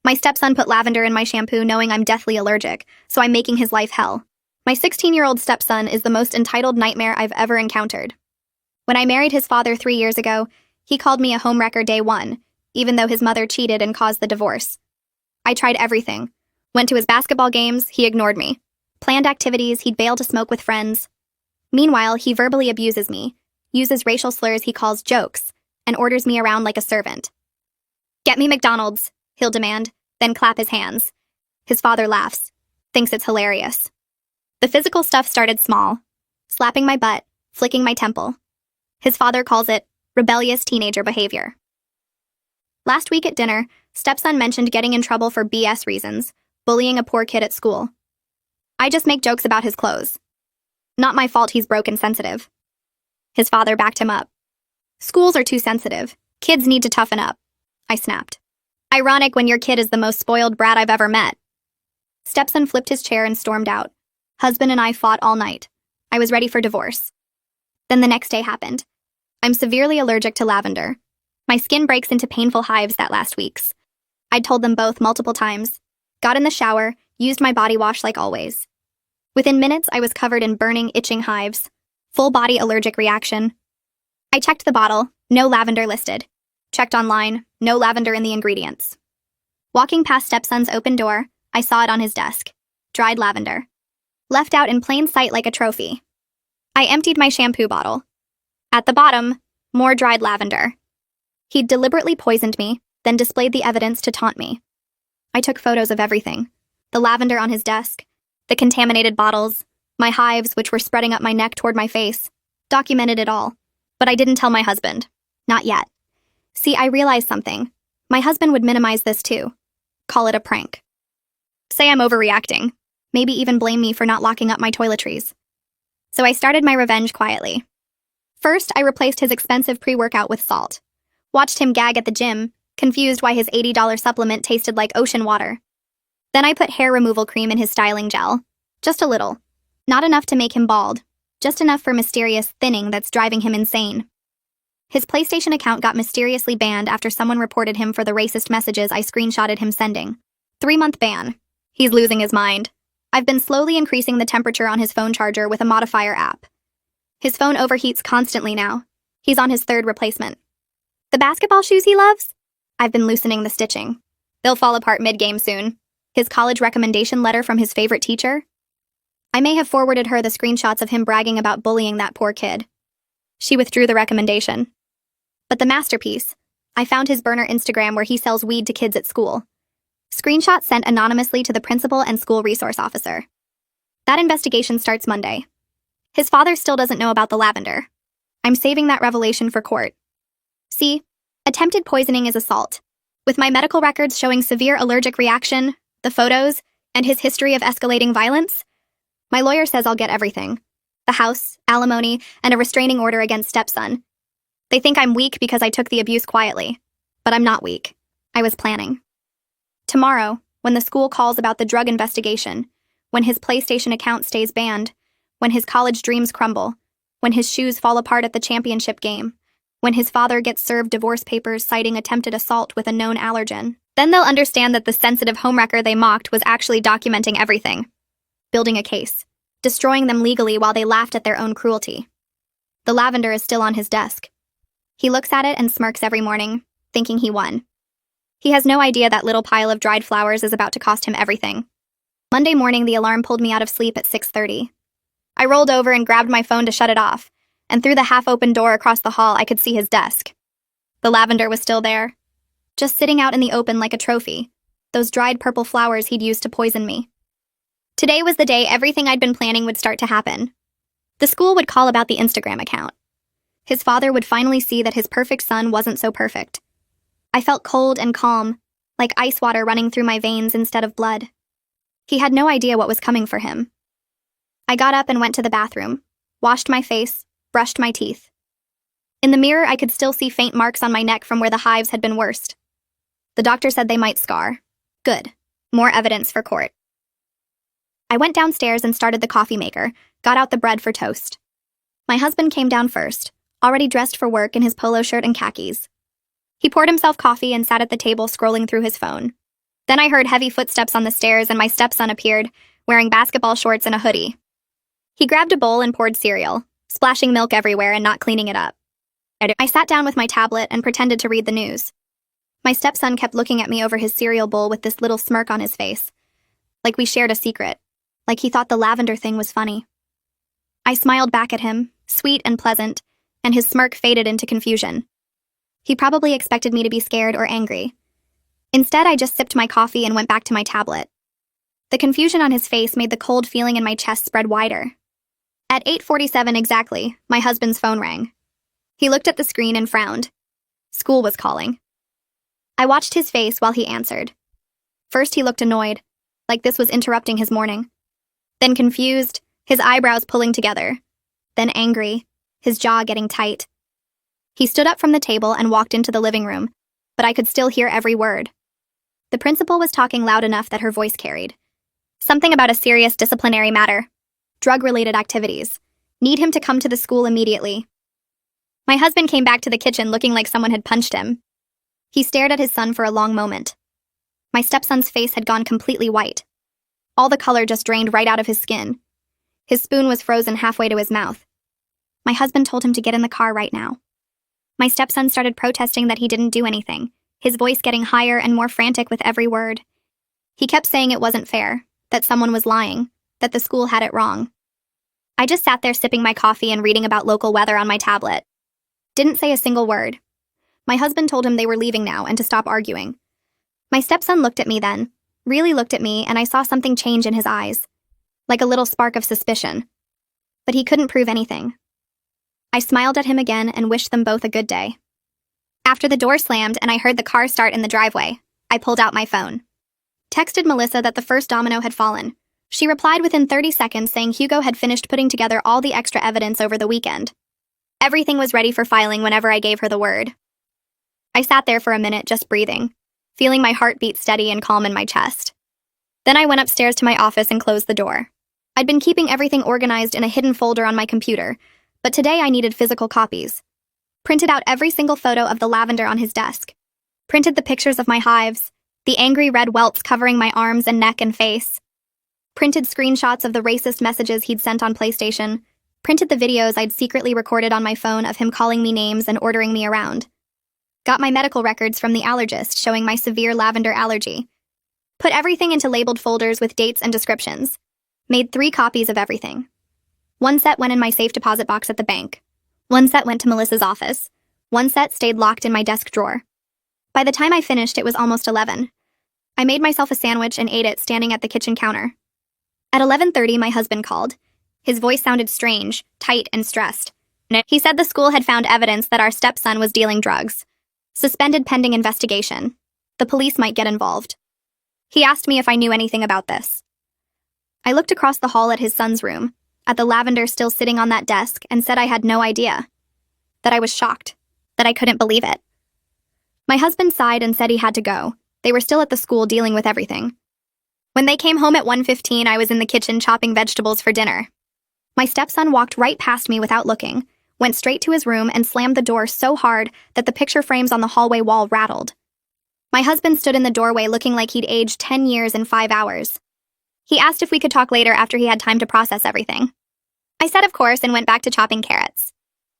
My stepson put lavender in my shampoo knowing I'm deathly allergic, so I'm making his life hell. My 16-year-old stepson is the most entitled nightmare I've ever encountered. When I married his father 3 years ago, he called me a homewrecker day one, even though his mother cheated and caused the divorce. I tried everything. Went to his basketball games, he ignored me. Planned activities, he'd bail to smoke with friends. Meanwhile, he verbally abuses me, uses racial slurs he calls jokes, and orders me around like a servant. "Get me McDonald's," he'll demand, then clap his hands. His father laughs, thinks it's hilarious. The physical stuff started small, slapping my butt, flicking my temple. His father calls it rebellious teenager behavior. Last week at dinner, stepson mentioned getting in trouble for BS reasons, bullying a poor kid at school. I just make jokes about his clothes. Not my fault he's broke and sensitive. His father backed him up. Schools are too sensitive. Kids need to toughen up. I snapped. Ironic when your kid is the most spoiled brat I've ever met. Stepson flipped his chair and stormed out. Husband and I fought all night. I was ready for divorce. Then the next day happened. I'm severely allergic to lavender. My skin breaks into painful hives that last week's. I'd told them both multiple times. Got in the shower, used my body wash like always. Within minutes, I was covered in burning, itching hives. Full body allergic reaction. I checked the bottle, no lavender listed. Checked online, no lavender in the ingredients. Walking past stepson's open door, I saw it on his desk. Dried lavender. Left out in plain sight like a trophy. I emptied my shampoo bottle. At the bottom, more dried lavender. He'd deliberately poisoned me, then displayed the evidence to taunt me. I took photos of everything. The lavender on his desk, the contaminated bottles, my hives which were spreading up my neck toward my face. Documented it all. But I didn't tell my husband. Not yet. See, I realized something. My husband would minimize this too. Call it a prank. Say I'm overreacting. Maybe even blame me for not locking up my toiletries. So I started my revenge quietly. First, I replaced his expensive pre-workout with salt. Watched him gag at the gym, confused why his $80 supplement tasted like ocean water. Then I put hair removal cream in his styling gel. Just a little. Not enough to make him bald. Just enough for mysterious thinning that's driving him insane. His PlayStation account got mysteriously banned after someone reported him for the racist messages I screenshotted him sending. 3-month ban. He's losing his mind. I've been slowly increasing the temperature on his phone charger with a modifier app. His phone overheats constantly now. He's on his 3rd replacement. The basketball shoes he loves? I've been loosening the stitching. They'll fall apart mid-game soon. His college recommendation letter from his favorite teacher? I may have forwarded her the screenshots of him bragging about bullying that poor kid. She withdrew the recommendation. But the masterpiece, I found his burner Instagram where he sells weed to kids at school. Screenshot sent anonymously to the principal and school resource officer. That investigation starts Monday. His father still doesn't know about the lavender. I'm saving that revelation for court. See, attempted poisoning is assault. With my medical records showing severe allergic reaction, the photos, and his history of escalating violence, my lawyer says I'll get everything. The house, alimony, and a restraining order against stepson. They think I'm weak because I took the abuse quietly. But I'm not weak. I was planning. Tomorrow, when the school calls about the drug investigation, when his PlayStation account stays banned, when his college dreams crumble, when his shoes fall apart at the championship game, when his father gets served divorce papers citing attempted assault with a known allergen, then they'll understand that the sensitive homewrecker they mocked was actually documenting everything. Building a case. Destroying them legally while they laughed at their own cruelty. The lavender is still on his desk. He looks at it and smirks every morning, thinking he won. He has no idea that little pile of dried flowers is about to cost him everything. Monday morning, the alarm pulled me out of sleep at 6:30. I rolled over and grabbed my phone to shut it off, and through the half-open door across the hall, I could see his desk. The lavender was still there, just sitting out in the open like a trophy, those dried purple flowers he'd used to poison me. Today was the day everything I'd been planning would start to happen. The school would call about the Instagram account. His father would finally see that his perfect son wasn't so perfect. I felt cold and calm, like ice water running through my veins instead of blood. He had no idea what was coming for him. I got up and went to the bathroom, washed my face, brushed my teeth. In the mirror, I could still see faint marks on my neck from where the hives had been worst. The doctor said they might scar. Good. More evidence for court. I went downstairs and started the coffee maker, got out the bread for toast. My husband came down first, already dressed for work in his polo shirt and khakis. He poured himself coffee and sat at the table scrolling through his phone. Then I heard heavy footsteps on the stairs and my stepson appeared, wearing basketball shorts and a hoodie. He grabbed a bowl and poured cereal, splashing milk everywhere and not cleaning it up. I sat down with my tablet and pretended to read the news. My stepson kept looking at me over his cereal bowl with this little smirk on his face, like we shared a secret, like he thought the Lavender thing was funny. I smiled back at him, sweet and pleasant, and his smirk faded into confusion. He probably expected me to be scared or angry. Instead, I just sipped my coffee and went back to my tablet. The confusion on his face made the cold feeling in my chest spread wider. At 8:47 exactly, my husband's phone rang. He looked at the screen and frowned. School was calling. I watched his face while he answered. First, he looked annoyed, like this was interrupting his morning. Then confused, his eyebrows pulling together. Then angry, his jaw getting tight. He stood up from the table and walked into the living room, but I could still hear every word. The principal was talking loud enough that her voice carried. Something about a serious disciplinary matter. Drug-related activities. Need him to come to the school immediately. My husband came back to the kitchen looking like someone had punched him. He stared at his son for a long moment. My stepson's face had gone completely white. All the color just drained right out of his skin. His spoon was frozen halfway to his mouth. My husband told him to get in the car right now. My stepson started protesting that he didn't do anything, his voice getting higher and more frantic with every word. He kept saying it wasn't fair, that someone was lying, that the school had it wrong. I just sat there sipping my coffee and reading about local weather on my tablet. Didn't say a single word. My husband told him they were leaving now and to stop arguing. My stepson looked at me then, really looked at me, and I saw something change in his eyes, like a little spark of suspicion. But he couldn't prove anything. I smiled at him again and wished them both a good day. After the door slammed and I heard the car start in the driveway, I pulled out my phone. Texted Melissa that the first domino had fallen. She replied within 30 seconds saying Hugo had finished putting together all the extra evidence over the weekend. Everything was ready for filing whenever I gave her the word. I sat there for a minute just breathing, feeling my heart beat steady and calm in my chest. Then I went upstairs to my office and closed the door. I'd been keeping everything organized in a hidden folder on my computer, but today I needed physical copies. Printed out every single photo of the Lavender on his desk. Printed the pictures of my hives, the angry red welts covering my arms and neck and face. Printed screenshots of the racist messages he'd sent on PlayStation. Printed the videos I'd secretly recorded on my phone of him calling me names and ordering me around. Got my medical records from the allergist showing my severe lavender allergy. Put everything into labeled folders with dates and descriptions. Made 3 copies of everything. 1 set went in my safe deposit box at the bank. 1 set went to Melissa's office. 1 set stayed locked in my desk drawer. By the time I finished, it was almost 11. I made myself a sandwich and ate it standing at the kitchen counter. At 11:30, my husband called. His voice sounded strange, tight, and stressed. He said the school had found evidence that our stepson was dealing drugs. Suspended pending investigation. The police might get involved. He asked me if I knew anything about this. I looked across the hall at his son's room, at the Lavender still sitting on that desk, and said I had no idea. That I was shocked. That I couldn't believe it. My husband sighed and said he had to go. They were still at the school dealing with everything. When they came home at 1:15, I was in the kitchen chopping vegetables for dinner. My stepson walked right past me without looking, went straight to his room and slammed the door so hard that the picture frames on the hallway wall rattled. My husband stood in the doorway looking like he'd aged 10 years in 5 hours. He asked if we could talk later after he had time to process everything. I said of course and went back to chopping carrots.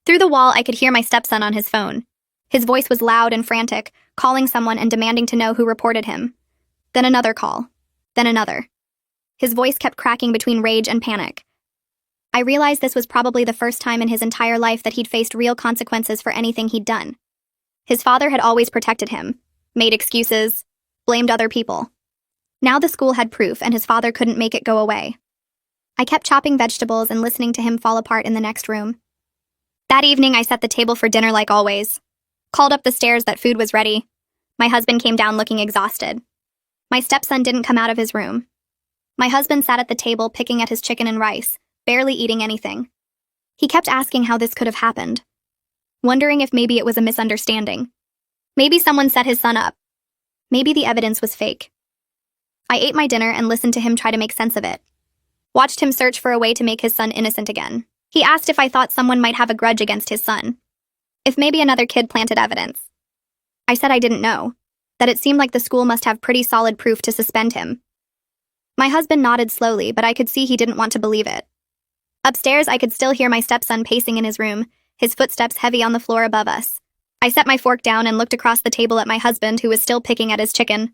Through the wall, I could hear my stepson on his phone. His voice was loud and frantic, calling someone and demanding to know who reported him. Then another call. Then another. His voice kept cracking between rage and panic. I realized this was probably the first time in his entire life that he'd faced real consequences for anything he'd done. His father had always protected him, made excuses, blamed other people. Now the school had proof and his father couldn't make it go away. I kept chopping vegetables and listening to him fall apart in the next room. That evening I set the table for dinner like always. Called up the stairs that food was ready. My husband came down looking exhausted. My stepson didn't come out of his room. My husband sat at the table picking at his chicken and rice, barely eating anything. He kept asking how this could have happened, wondering if maybe it was a misunderstanding. Maybe someone set his son up. Maybe the evidence was fake. I ate my dinner and listened to him try to make sense of it. Watched him search for a way to make his son innocent again. He asked if I thought someone might have a grudge against his son. If maybe another kid planted evidence. I said I didn't know. that it seemed like the school must have pretty solid proof to suspend him. My husband nodded slowly, but I could see he didn't want to believe it. Upstairs, I could still hear my stepson pacing in his room, his footsteps heavy on the floor above us. I set my fork down and looked across the table at my husband, who was still picking at his chicken.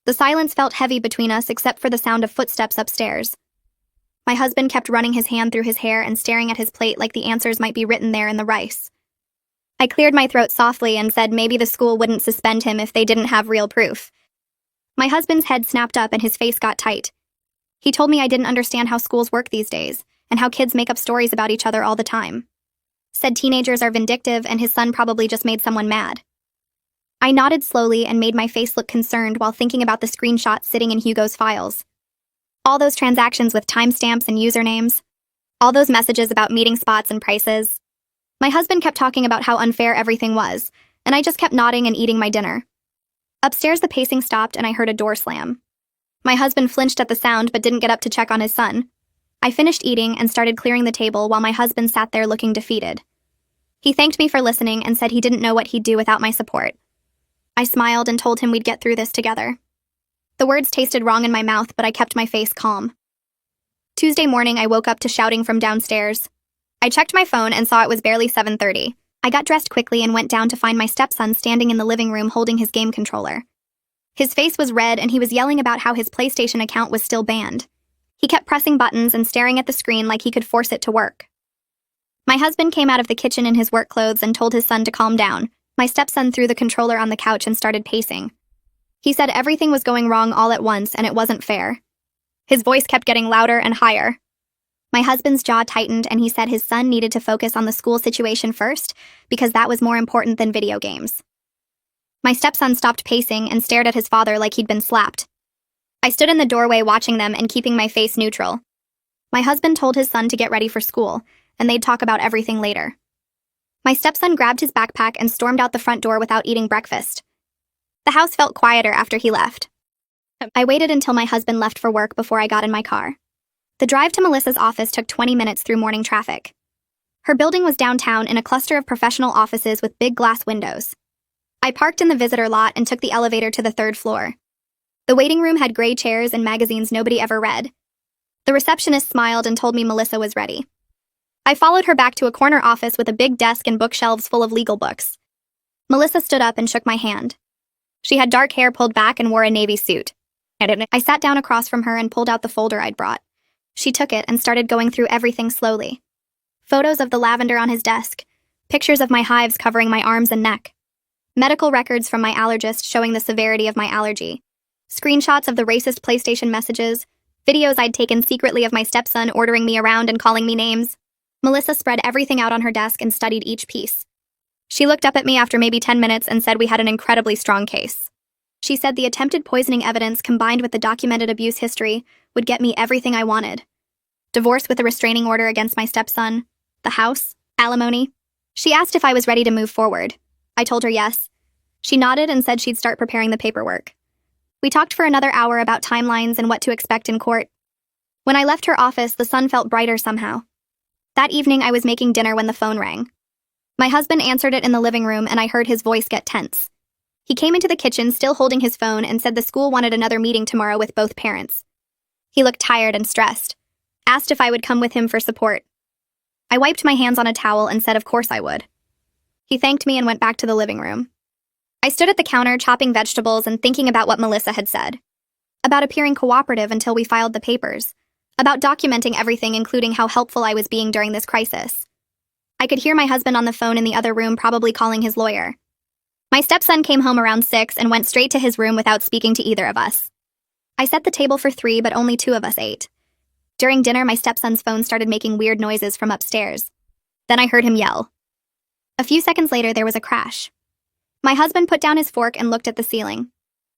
The silence felt heavy between us except for the sound of footsteps upstairs. My husband kept running his hand through his hair and staring at his plate like the answers might be written there in the rice. I cleared my throat softly and said maybe the school wouldn't suspend him if they didn't have real proof. My husband's head snapped up and his face got tight. He told me I didn't understand how schools work these days, and how kids make up stories about each other all the time. Said teenagers are vindictive and his son probably just made someone mad. I nodded slowly and made my face look concerned while thinking about the screenshots sitting in Hugo's files. All those transactions with timestamps and usernames. All those messages about meeting spots and prices. My husband kept talking about how unfair everything was, and I just kept nodding and eating my dinner. Upstairs, the pacing stopped and I heard a door slam. My husband flinched at the sound but didn't get up to check on his son. I finished eating and started clearing the table while my husband sat there looking defeated. He thanked me for listening and said he didn't know what he'd do without my support. I smiled and told him we'd get through this together. The words tasted wrong in my mouth, but I kept my face calm. Tuesday morning, I woke up to shouting from downstairs. I checked my phone and saw it was barely 7:30. I got dressed quickly and went down to find my stepson standing in the living room holding his game controller. His face was red and he was yelling about how his PlayStation account was still banned. He kept pressing buttons and staring at the screen like he could force it to work. My husband came out of the kitchen in his work clothes and told his son to calm down. My stepson threw the controller on the couch and started pacing. He said everything was going wrong all at once and it wasn't fair. His voice kept getting louder and higher. My husband's jaw tightened and he said his son needed to focus on the school situation first because that was more important than video games. My stepson stopped pacing and stared at his father like he'd been slapped. I stood in the doorway watching them and keeping my face neutral. My husband told his son to get ready for school, and they'd talk about everything later. My stepson grabbed his backpack and stormed out the front door without eating breakfast. The house felt quieter after he left. I waited until my husband left for work before I got in my car. The drive to Melissa's office took 20 minutes through morning traffic. Her building was downtown in a cluster of professional offices with big glass windows. I parked in the visitor lot and took the elevator to the third floor. The waiting room had gray chairs and magazines nobody ever read. The receptionist smiled and told me Melissa was ready. I followed her back to a corner office with a big desk and bookshelves full of legal books. Melissa stood up and shook my hand. She had dark hair pulled back and wore a navy suit. I sat down across from her and pulled out the folder I'd brought. She took it and started going through everything slowly. Photos of the lavender on his desk, pictures of my hives covering my arms and neck, medical records from my allergist showing the severity of my allergy, screenshots of the racist PlayStation messages, videos I'd taken secretly of my stepson ordering me around and calling me names. Melissa spread everything out on her desk and studied each piece. She looked up at me after maybe 10 minutes and said we had an incredibly strong case. She said the attempted poisoning evidence combined with the documented abuse history would get me everything I wanted. Divorce with a restraining order against my stepson, the house, alimony. She asked if I was ready to move forward. I told her yes. She nodded and said she'd start preparing the paperwork. We talked for another hour about timelines and what to expect in court. When I left her office, the sun felt brighter somehow. That evening, I was making dinner when the phone rang. My husband answered it in the living room and I heard his voice get tense. He came into the kitchen still holding his phone and said the school wanted another meeting tomorrow with both parents. He looked tired and stressed. Asked if I would come with him for support. I wiped my hands on a towel and said of course I would. He thanked me and went back to the living room. I stood at the counter chopping vegetables and thinking about what Melissa had said. About appearing cooperative until we filed the papers. About documenting everything, including how helpful I was being during this crisis. I could hear my husband on the phone in the other room probably calling his lawyer. My stepson came home around 6 and went straight to his room without speaking to either of us. I set the table for 3, but only 2 of us ate. During dinner, my stepson's phone started making weird noises from upstairs. Then I heard him yell. A few seconds later, there was a crash. My husband put down his fork and looked at the ceiling.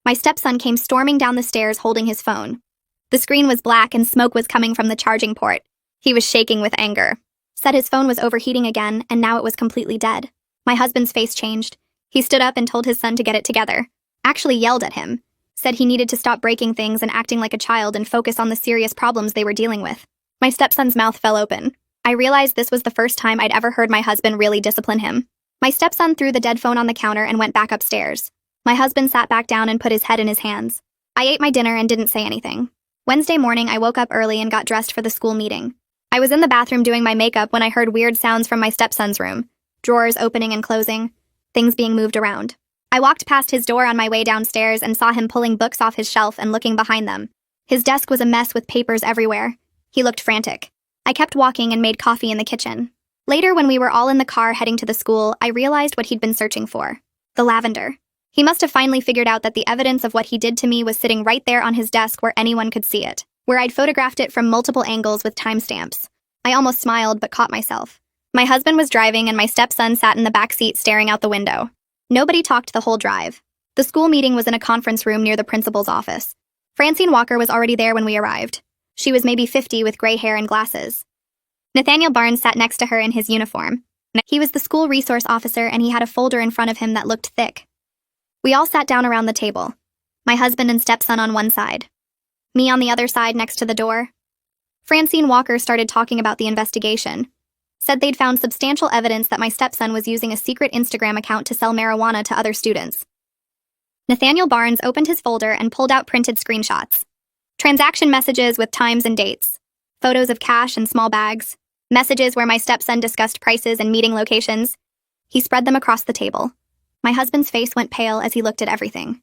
My stepson came storming down the stairs holding his phone. The screen was black and smoke was coming from the charging port. He was shaking with anger. Said his phone was overheating again, and now it was completely dead. My husband's face changed. He stood up and told his son to get it together. Actually yelled at him. Said he needed to stop breaking things and acting like a child and focus on the serious problems they were dealing with. My stepson's mouth fell open. I realized this was the first time I'd ever heard my husband really discipline him. My stepson threw the dead phone on the counter and went back upstairs. My husband sat back down and put his head in his hands. I ate my dinner and didn't say anything. Wednesday morning, I woke up early and got dressed for the school meeting. I was in the bathroom doing my makeup when I heard weird sounds from my stepson's room. Drawers opening and closing, things being moved around. I walked past his door on my way downstairs and saw him pulling books off his shelf and looking behind them. His desk was a mess with papers everywhere. He looked frantic. I kept walking and made coffee in the kitchen. Later, when we were all in the car heading to the school, I realized what he'd been searching for. The lavender. He must have finally figured out that the evidence of what he did to me was sitting right there on his desk where anyone could see it, where I'd photographed it from multiple angles with timestamps. I almost smiled but caught myself. My husband was driving and my stepson sat in the back seat staring out the window. Nobody talked the whole drive. The school meeting was in a conference room near the principal's office. Francine Walker was already there when we arrived. She was maybe 50 with gray hair and glasses. Nathaniel Barnes sat next to her in his uniform. He was the school resource officer and he had a folder in front of him that looked thick. We all sat down around the table. My husband and stepson on one side. Me on the other side next to the door. Francine Walker started talking about the investigation. Said they'd found substantial evidence that my stepson was using a secret Instagram account to sell marijuana to other students. Nathaniel Barnes opened his folder and pulled out printed screenshots. Transaction messages with times and dates. Photos of cash and small bags. Messages where my stepson discussed prices and meeting locations. He spread them across the table. My husband's face went pale as he looked at everything.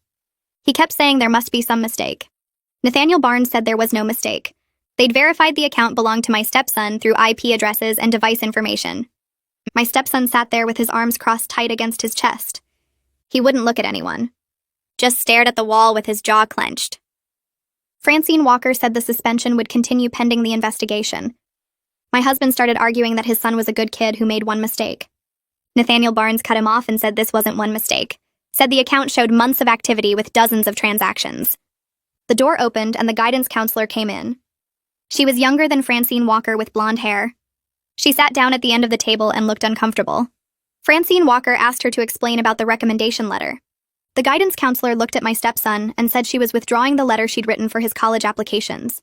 He kept saying there must be some mistake. Nathaniel Barnes said there was no mistake. They'd verified the account belonged to my stepson through IP addresses and device information. My stepson sat there with his arms crossed tight against his chest. He wouldn't look at anyone. Just stared at the wall with his jaw clenched. Francine Walker said the suspension would continue pending the investigation. My husband started arguing that his son was a good kid who made one mistake. Nathaniel Barnes cut him off and said this wasn't one mistake. Said the account showed months of activity with dozens of transactions. The door opened and the guidance counselor came in. She was younger than Francine Walker with blonde hair. She sat down at the end of the table and looked uncomfortable. Francine Walker asked her to explain about the recommendation letter. The guidance counselor looked at my stepson and said she was withdrawing the letter she'd written for his college applications.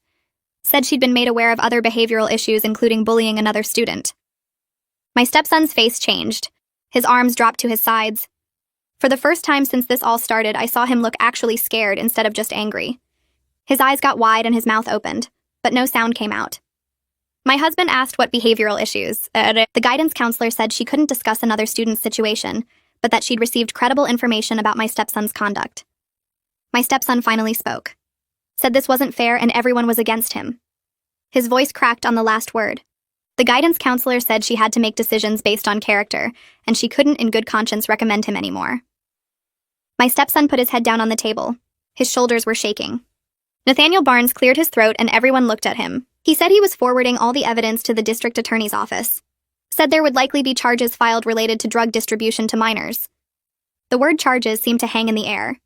Said she'd been made aware of other behavioral issues, including bullying another student. My stepson's face changed. His arms dropped to his sides. For the first time since this all started, I saw him look actually scared instead of just angry. His eyes got wide and his mouth opened, but no sound came out. My husband asked what behavioral issues. The guidance counselor said she couldn't discuss another student's situation, but that she'd received credible information about my stepson's conduct. My stepson finally spoke. Said this wasn't fair and everyone was against him. His voice cracked on the last word. The guidance counselor said she had to make decisions based on character, and she couldn't in good conscience recommend him anymore. My stepson put his head down on the table. His shoulders were shaking. Nathaniel Barnes cleared his throat and everyone looked at him. He said he was forwarding all the evidence to the district attorney's office. Said there would likely be charges filed related to drug distribution to minors. The word charges seemed to hang in the air.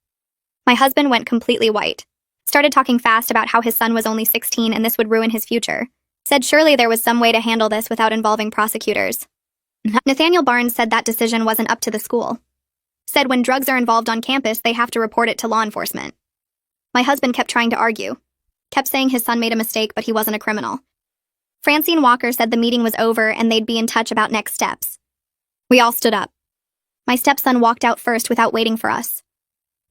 My husband went completely white. Started talking fast about how his son was only 16 and this would ruin his future. Said surely there was some way to handle this without involving prosecutors. Nathaniel Barnes said that decision wasn't up to the school. Said when drugs are involved on campus, they have to report it to law enforcement. My husband kept trying to argue. Kept saying his son made a mistake, but he wasn't a criminal. Francine Walker said the meeting was over and they'd be in touch about next steps. We all stood up. My stepson walked out first without waiting for us.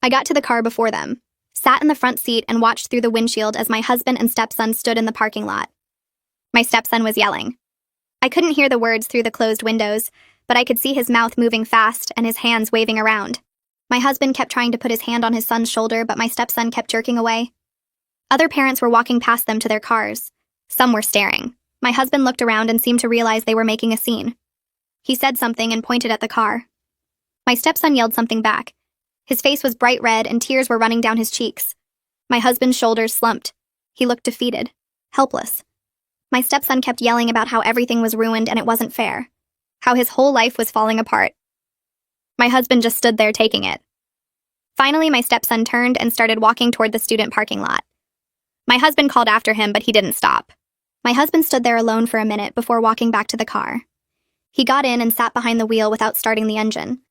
I got to the car before them, sat in the front seat and watched through the windshield as my husband and stepson stood in the parking lot. My stepson was yelling. I couldn't hear the words through the closed windows, but I could see his mouth moving fast and his hands waving around. My husband kept trying to put his hand on his son's shoulder, but my stepson kept jerking away. Other parents were walking past them to their cars. Some were staring. My husband looked around and seemed to realize they were making a scene. He said something and pointed at the car. My stepson yelled something back. His face was bright red and tears were running down his cheeks. My husband's shoulders slumped. He looked defeated, helpless. My stepson kept yelling about how everything was ruined and it wasn't fair. How his whole life was falling apart. My husband just stood there taking it. Finally, my stepson turned and started walking toward the student parking lot. My husband called after him, but he didn't stop. My husband stood there alone for a minute before walking back to the car. He got in and sat behind the wheel without starting the engine.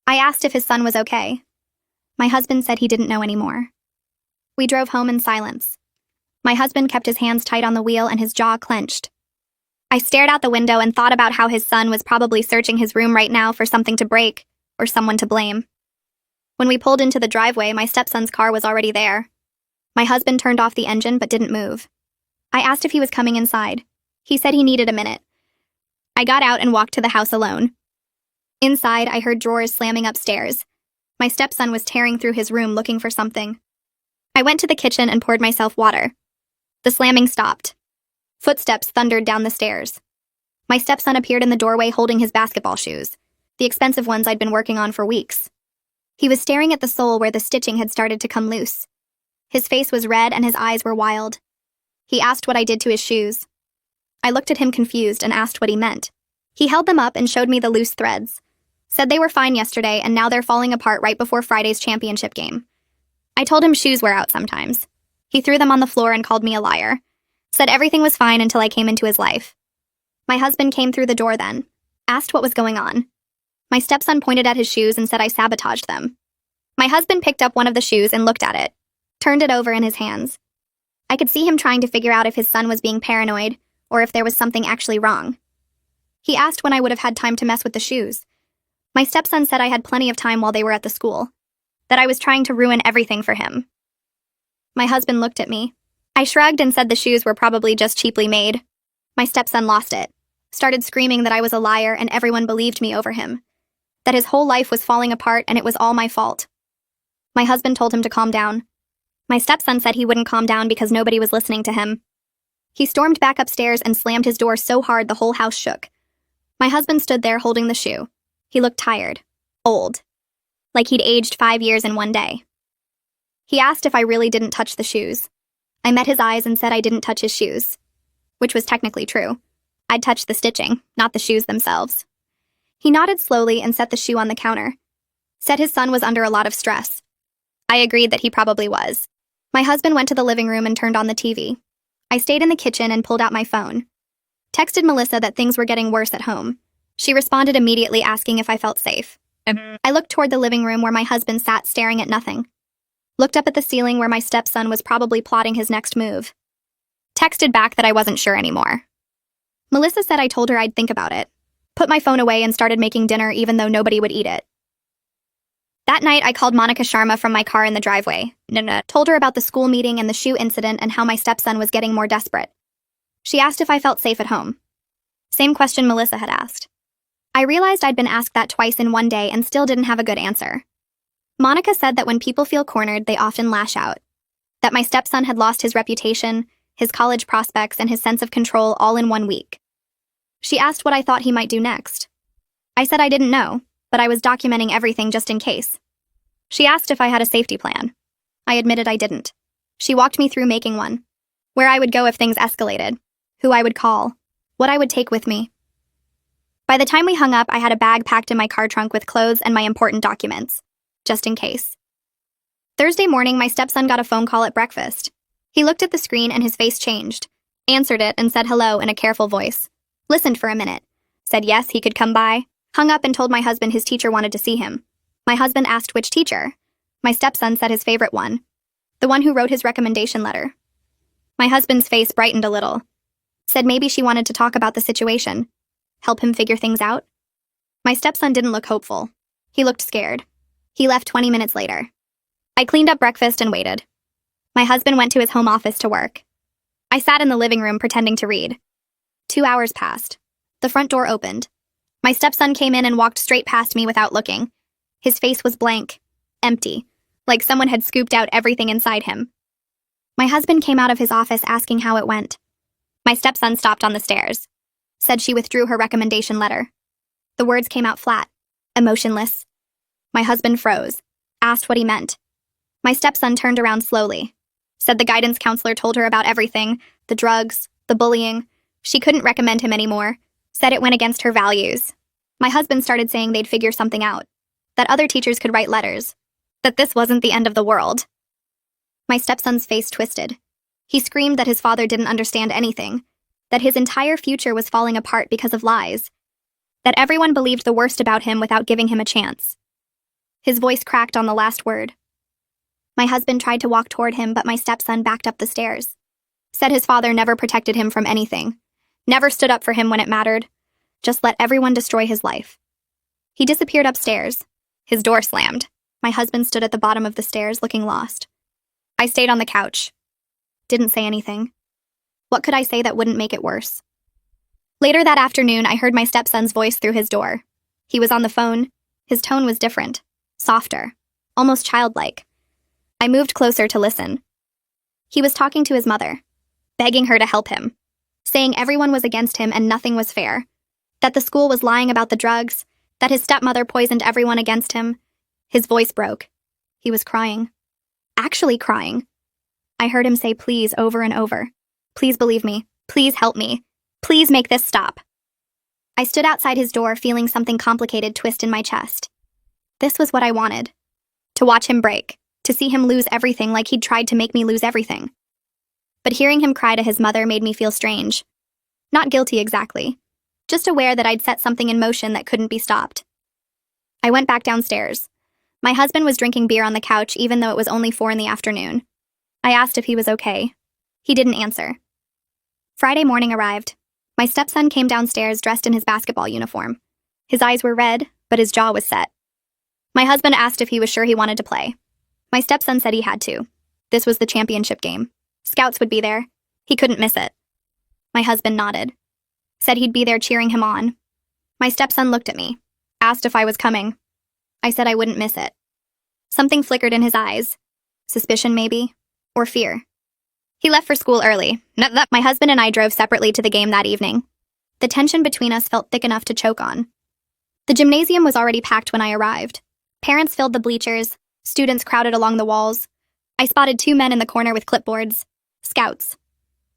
I asked if his son was okay. My husband said he didn't know anymore. We drove home in silence. My husband kept his hands tight on the wheel and his jaw clenched. I stared out the window and thought about how his son was probably searching his room right now for something to break or someone to blame. When we pulled into the driveway, my stepson's car was already there. My husband turned off the engine but didn't move. I asked if he was coming inside. He said he needed a minute. I got out and walked to the house alone. Inside, I heard drawers slamming upstairs. My stepson was tearing through his room looking for something. I went to the kitchen and poured myself water. The slamming stopped. Footsteps thundered down the stairs. My stepson appeared in the doorway holding his basketball shoes, the expensive ones I'd been working on for weeks. He was staring at the sole where the stitching had started to come loose. His face was red and his eyes were wild. He asked what I did to his shoes. I looked at him confused and asked what he meant. He held them up and showed me the loose threads. Said they were fine yesterday and now they're falling apart right before Friday's championship game. I told him shoes wear out sometimes. He threw them on the floor and called me a liar. Said everything was fine until I came into his life. My husband came through the door then. Asked what was going on. My stepson pointed at his shoes and said I sabotaged them. My husband picked up one of the shoes and looked at it. Turned it over in his hands. I could see him trying to figure out if his son was being paranoid or if there was something actually wrong. He asked when I would have had time to mess with the shoes. My stepson said I had plenty of time while they were at the school. That I was trying to ruin everything for him. My husband looked at me. I shrugged and said the shoes were probably just cheaply made. My stepson lost it. Started screaming that I was a liar and everyone believed me over him. That his whole life was falling apart and it was all my fault. My husband told him to calm down. My stepson said he wouldn't calm down because nobody was listening to him. He stormed back upstairs and slammed his door so hard the whole house shook. My husband stood there holding the shoe. He looked tired. Old. Like he'd aged 5 years in one day. He asked if I really didn't touch the shoes. I met his eyes and said I didn't touch his shoes. Which was technically true. I'd touched the stitching, not the shoes themselves. He nodded slowly and set the shoe on the counter. Said his son was under a lot of stress. I agreed that he probably was. My husband went to the living room and turned on the TV. I stayed in the kitchen and pulled out my phone. Texted Melissa that things were getting worse at home. She responded immediately asking if I felt safe. I looked toward the living room where my husband sat staring at nothing. Looked up at the ceiling where my stepson was probably plotting his next move. Texted back that I wasn't sure anymore. Melissa said I told her I'd think about it. Put my phone away and started making dinner even though nobody would eat it. That night, I called Monica Sharma from my car in the driveway. Told her about the school meeting and the shoe incident and how my stepson was getting more desperate. She asked if I felt safe at home. Same question Melissa had asked. I realized I'd been asked that twice in one day and still didn't have a good answer. Monica said that when people feel cornered, they often lash out. That my stepson had lost his reputation, his college prospects, and his sense of control all in 1 week. She asked what I thought he might do next. I said I didn't know, but I was documenting everything just in case. She asked if I had a safety plan. I admitted I didn't. She walked me through making one. Where I would go if things escalated. Who I would call. What I would take with me. By the time we hung up, I had a bag packed in my car trunk with clothes and my important documents. Just in case. Thursday morning, my stepson got a phone call at breakfast. He looked at the screen and his face changed. Answered it and said hello in a careful voice. Listened for a minute. Said yes, he could come by. Hung up and told my husband his teacher wanted to see him. My husband asked which teacher. My stepson said his favorite one. The one who wrote his recommendation letter. My husband's face brightened a little. Said maybe she wanted to talk about the situation. Help him figure things out. My stepson didn't look hopeful. He looked scared. He left 20 minutes later. I cleaned up breakfast and waited. My husband went to his home office to work. I sat in the living room pretending to read. 2 hours passed. The front door opened. My stepson came in and walked straight past me without looking. His face was blank, empty, like someone had scooped out everything inside him. My husband came out of his office asking how it went. My stepson stopped on the stairs. Said she withdrew her recommendation letter. The words came out flat, emotionless. My husband froze, asked what he meant. My stepson turned around slowly. Said the guidance counselor told her about everything, the drugs, the bullying. She couldn't recommend him anymore. Said it went against her values. My husband started saying they'd figure something out. That other teachers could write letters. That this wasn't the end of the world. My stepson's face twisted. He screamed that his father didn't understand anything. That his entire future was falling apart because of lies. That everyone believed the worst about him without giving him a chance. His voice cracked on the last word. My husband tried to walk toward him, but my stepson backed up the stairs. Said his father never protected him from anything. Never stood up for him when it mattered. Just let everyone destroy his life. He disappeared upstairs. His door slammed. My husband stood at the bottom of the stairs, looking lost. I stayed on the couch. Didn't say anything. What could I say that wouldn't make it worse? Later that afternoon, I heard my stepson's voice through his door. He was on the phone. His tone was different, softer, almost childlike. I moved closer to listen. He was talking to his mother, begging her to help him, saying everyone was against him and nothing was fair, that the school was lying about the drugs, that his stepmother poisoned everyone against him. His voice broke. He was crying. Actually crying. I heard him say please over and over. Please believe me. Please help me. Please make this stop. I stood outside his door feeling something complicated twist in my chest. This was what I wanted. To watch him break. To see him lose everything like he'd tried to make me lose everything. But hearing him cry to his mother made me feel strange. Not guilty exactly. Just aware that I'd set something in motion that couldn't be stopped. I went back downstairs. My husband was drinking beer on the couch even though it was only 4 p.m. I asked if he was okay. He didn't answer. Friday morning arrived. My stepson came downstairs dressed in his basketball uniform. His eyes were red, but his jaw was set. My husband asked if he was sure he wanted to play. My stepson said he had to. This was the championship game. Scouts would be there. He couldn't miss it. My husband nodded. Said he'd be there cheering him on. My stepson looked at me. Asked if I was coming. I said I wouldn't miss it. Something flickered in his eyes. Suspicion, maybe? Or fear. He left for school early. My husband and I drove separately to the game that evening. The tension between us felt thick enough to choke on. The gymnasium was already packed when I arrived. Parents filled the bleachers. Students crowded along the walls. I spotted 2 men in the corner with clipboards. Scouts.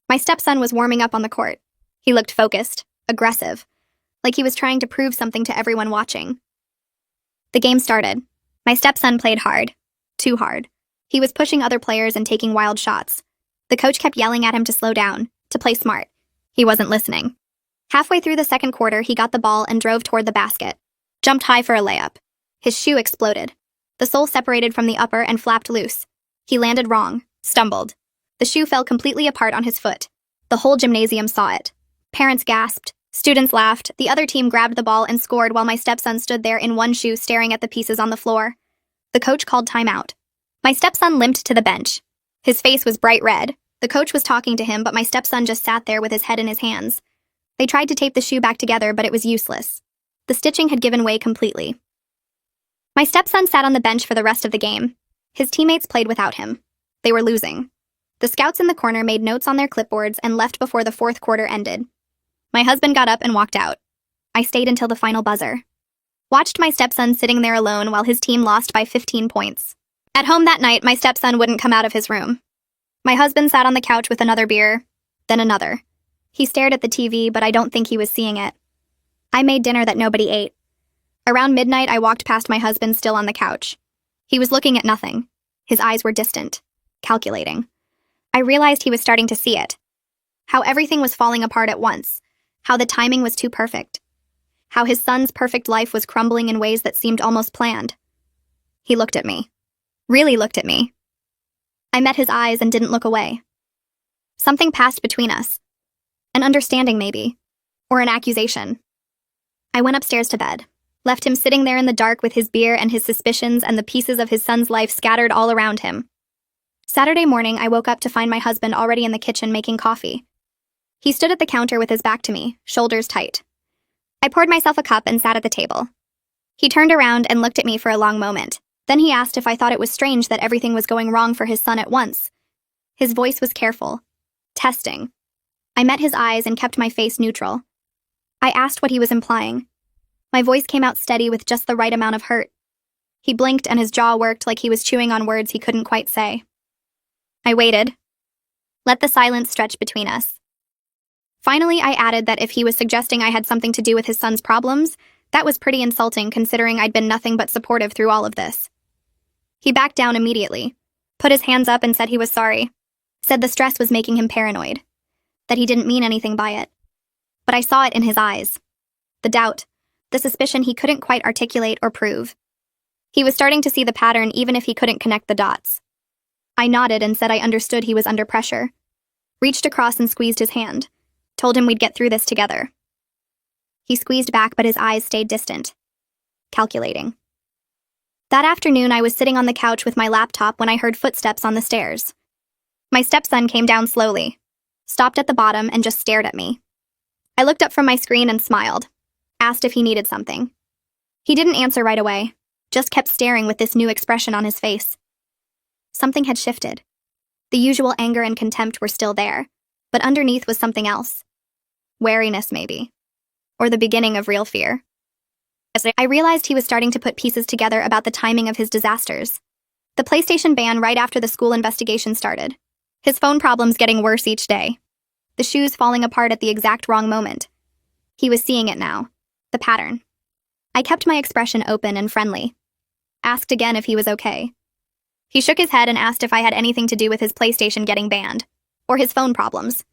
My stepson was warming up on the court. He looked focused, aggressive, like he was trying to prove something to everyone watching. The game started. My stepson played hard. Too hard. He was pushing other players and taking wild shots. The coach kept yelling at him to slow down, to play smart. He wasn't listening. Halfway through the second quarter, he got the ball and drove toward the basket. Jumped high for a layup. His shoe exploded. The sole separated from the upper and flapped loose. He landed wrong, stumbled. The shoe fell completely apart on his foot. The whole gymnasium saw it. Parents gasped. Students laughed. The other team grabbed the ball and scored while my stepson stood there in one shoe staring at the pieces on the floor. The coach called timeout. My stepson limped to the bench. His face was bright red. The coach was talking to him, but my stepson just sat there with his head in his hands. They tried to tape the shoe back together, but it was useless. The stitching had given way completely. My stepson sat on the bench for the rest of the game. His teammates played without him. They were losing. The scouts in the corner made notes on their clipboards and left before the fourth quarter ended. My husband got up and walked out. I stayed until the final buzzer. Watched my stepson sitting there alone while his team lost by 15 points. At home that night, my stepson wouldn't come out of his room. My husband sat on the couch with another beer, then another. He stared at the TV, but I don't think he was seeing it. I made dinner that nobody ate. Around midnight, I walked past my husband still on the couch. He was looking at nothing. His eyes were distant, calculating. I realized he was starting to see it. How everything was falling apart at once. How the timing was too perfect. How his son's perfect life was crumbling in ways that seemed almost planned. He looked at me. Really looked at me. I met his eyes and didn't look away. Something passed between us. An understanding, maybe. Or an accusation. I went upstairs to bed. Left him sitting there in the dark with his beer and his suspicions and the pieces of his son's life scattered all around him. Saturday morning, I woke up to find my husband already in the kitchen making coffee. He stood at the counter with his back to me, shoulders tight. I poured myself a cup and sat at the table. He turned around and looked at me for a long moment. Then he asked if I thought it was strange that everything was going wrong for his son at once. His voice was careful. Testing. I met his eyes and kept my face neutral. I asked what he was implying. My voice came out steady with just the right amount of hurt. He blinked and his jaw worked like he was chewing on words he couldn't quite say. I waited. Let the silence stretch between us. Finally, I added that if he was suggesting I had something to do with his son's problems, that was pretty insulting considering I'd been nothing but supportive through all of this. He backed down immediately, put his hands up and said he was sorry, said the stress was making him paranoid, that he didn't mean anything by it. But I saw it in his eyes. The doubt, the suspicion he couldn't quite articulate or prove. He was starting to see the pattern even if he couldn't connect the dots. I nodded and said I understood he was under pressure, reached across and squeezed his hand, told him we'd get through this together. He squeezed back, but his eyes stayed distant, calculating. That afternoon, I was sitting on the couch with my laptop when I heard footsteps on the stairs. My stepson came down slowly, stopped at the bottom, and just stared at me. I looked up from my screen and smiled, asked if he needed something. He didn't answer right away, just kept staring with this new expression on his face. Something had shifted. The usual anger and contempt were still there, but underneath was something else. Wariness, maybe. Or the beginning of real fear. I realized he was starting to put pieces together about the timing of his disasters. The PlayStation ban right after the school investigation started. His phone problems getting worse each day. The shoes falling apart at the exact wrong moment. He was seeing it now. The pattern. I kept my expression open and friendly. Asked again if he was okay. He shook his head and asked if I had anything to do with his PlayStation getting banned. Or his phone problems.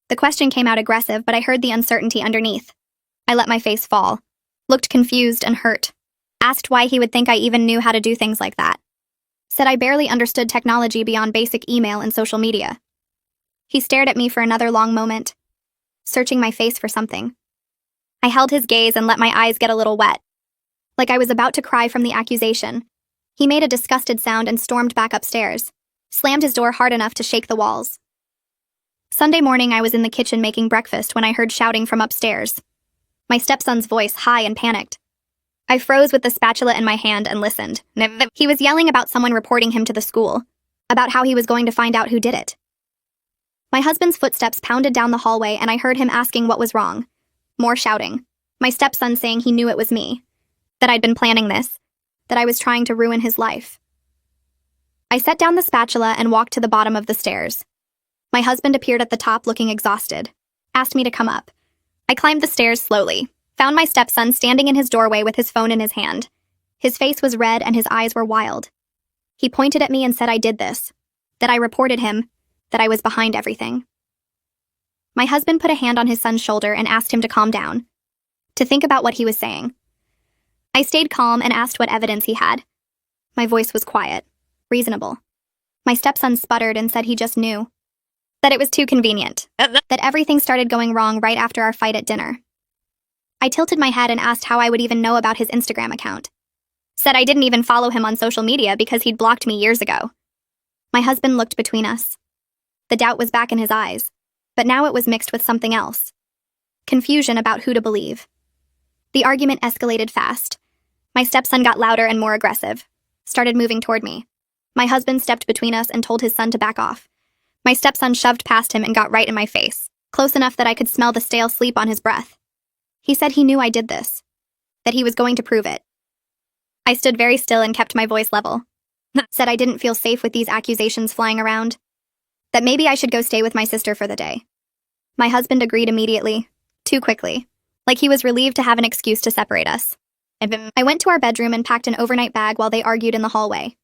The question came out aggressive, but I heard the uncertainty underneath. I let my face fall. Looked confused and hurt. Asked why he would think I even knew how to do things like that. Said I barely understood technology beyond basic email and social media. He stared at me for another long moment, searching my face for something. I held his gaze and let my eyes get a little wet. Like I was about to cry from the accusation. He made a disgusted sound and stormed back upstairs, slammed his door hard enough to shake the walls. Sunday morning, I was in the kitchen making breakfast when I heard shouting from upstairs. My stepson's voice, high and panicked. I froze with the spatula in my hand and listened. He was yelling about someone reporting him to the school, about how he was going to find out who did it. My husband's footsteps pounded down the hallway and I heard him asking what was wrong. More shouting. My stepson saying he knew it was me, that I'd been planning this, that I was trying to ruin his life. I set down the spatula and walked to the bottom of the stairs. My husband appeared at the top looking exhausted, asked me to come up. I climbed the stairs slowly, found my stepson standing in his doorway with his phone in his hand. His face was red and his eyes were wild. He pointed at me and said I did this, that I reported him, that I was behind everything. My husband put a hand on his son's shoulder and asked him to calm down, to think about what he was saying. I stayed calm and asked what evidence he had. My voice was quiet, reasonable. My stepson sputtered and said he just knew. That it was too convenient. That everything started going wrong right after our fight at dinner. I tilted my head and asked how I would even know about his Instagram account. Said I didn't even follow him on social media because he'd blocked me years ago. My husband looked between us. The doubt was back in his eyes, but now it was mixed with something else. Confusion about who to believe. The argument escalated fast. My stepson got louder and more aggressive, started moving toward me. My husband stepped between us and told his son to back off. My stepson shoved past him and got right in my face, close enough that I could smell the stale sleep on his breath. He said he knew I did this, that he was going to prove it. I stood very still and kept my voice level. Said I didn't feel safe with these accusations flying around, that maybe I should go stay with my sister for the day. My husband agreed immediately, too quickly, like he was relieved to have an excuse to separate us. I went to our bedroom and packed an overnight bag while they argued in the hallway.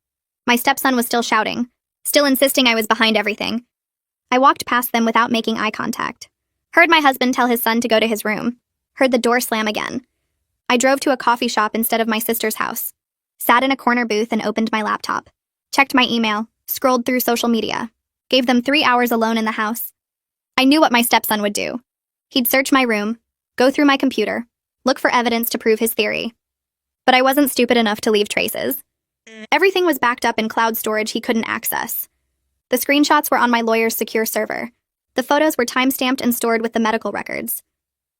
My stepson was still shouting, still insisting I was behind everything. I walked past them without making eye contact. Heard my husband tell his son to go to his room. Heard the door slam again. I drove to a coffee shop instead of my sister's house. Sat in a corner booth and opened my laptop. Checked my email. Scrolled through social media. Gave them 3 hours alone in the house. I knew what my stepson would do. He'd search my room, go through my computer, look for evidence to prove his theory. But I wasn't stupid enough to leave traces. Everything was backed up in cloud storage he couldn't access. The screenshots were on my lawyer's secure server. The photos were timestamped and stored with the medical records.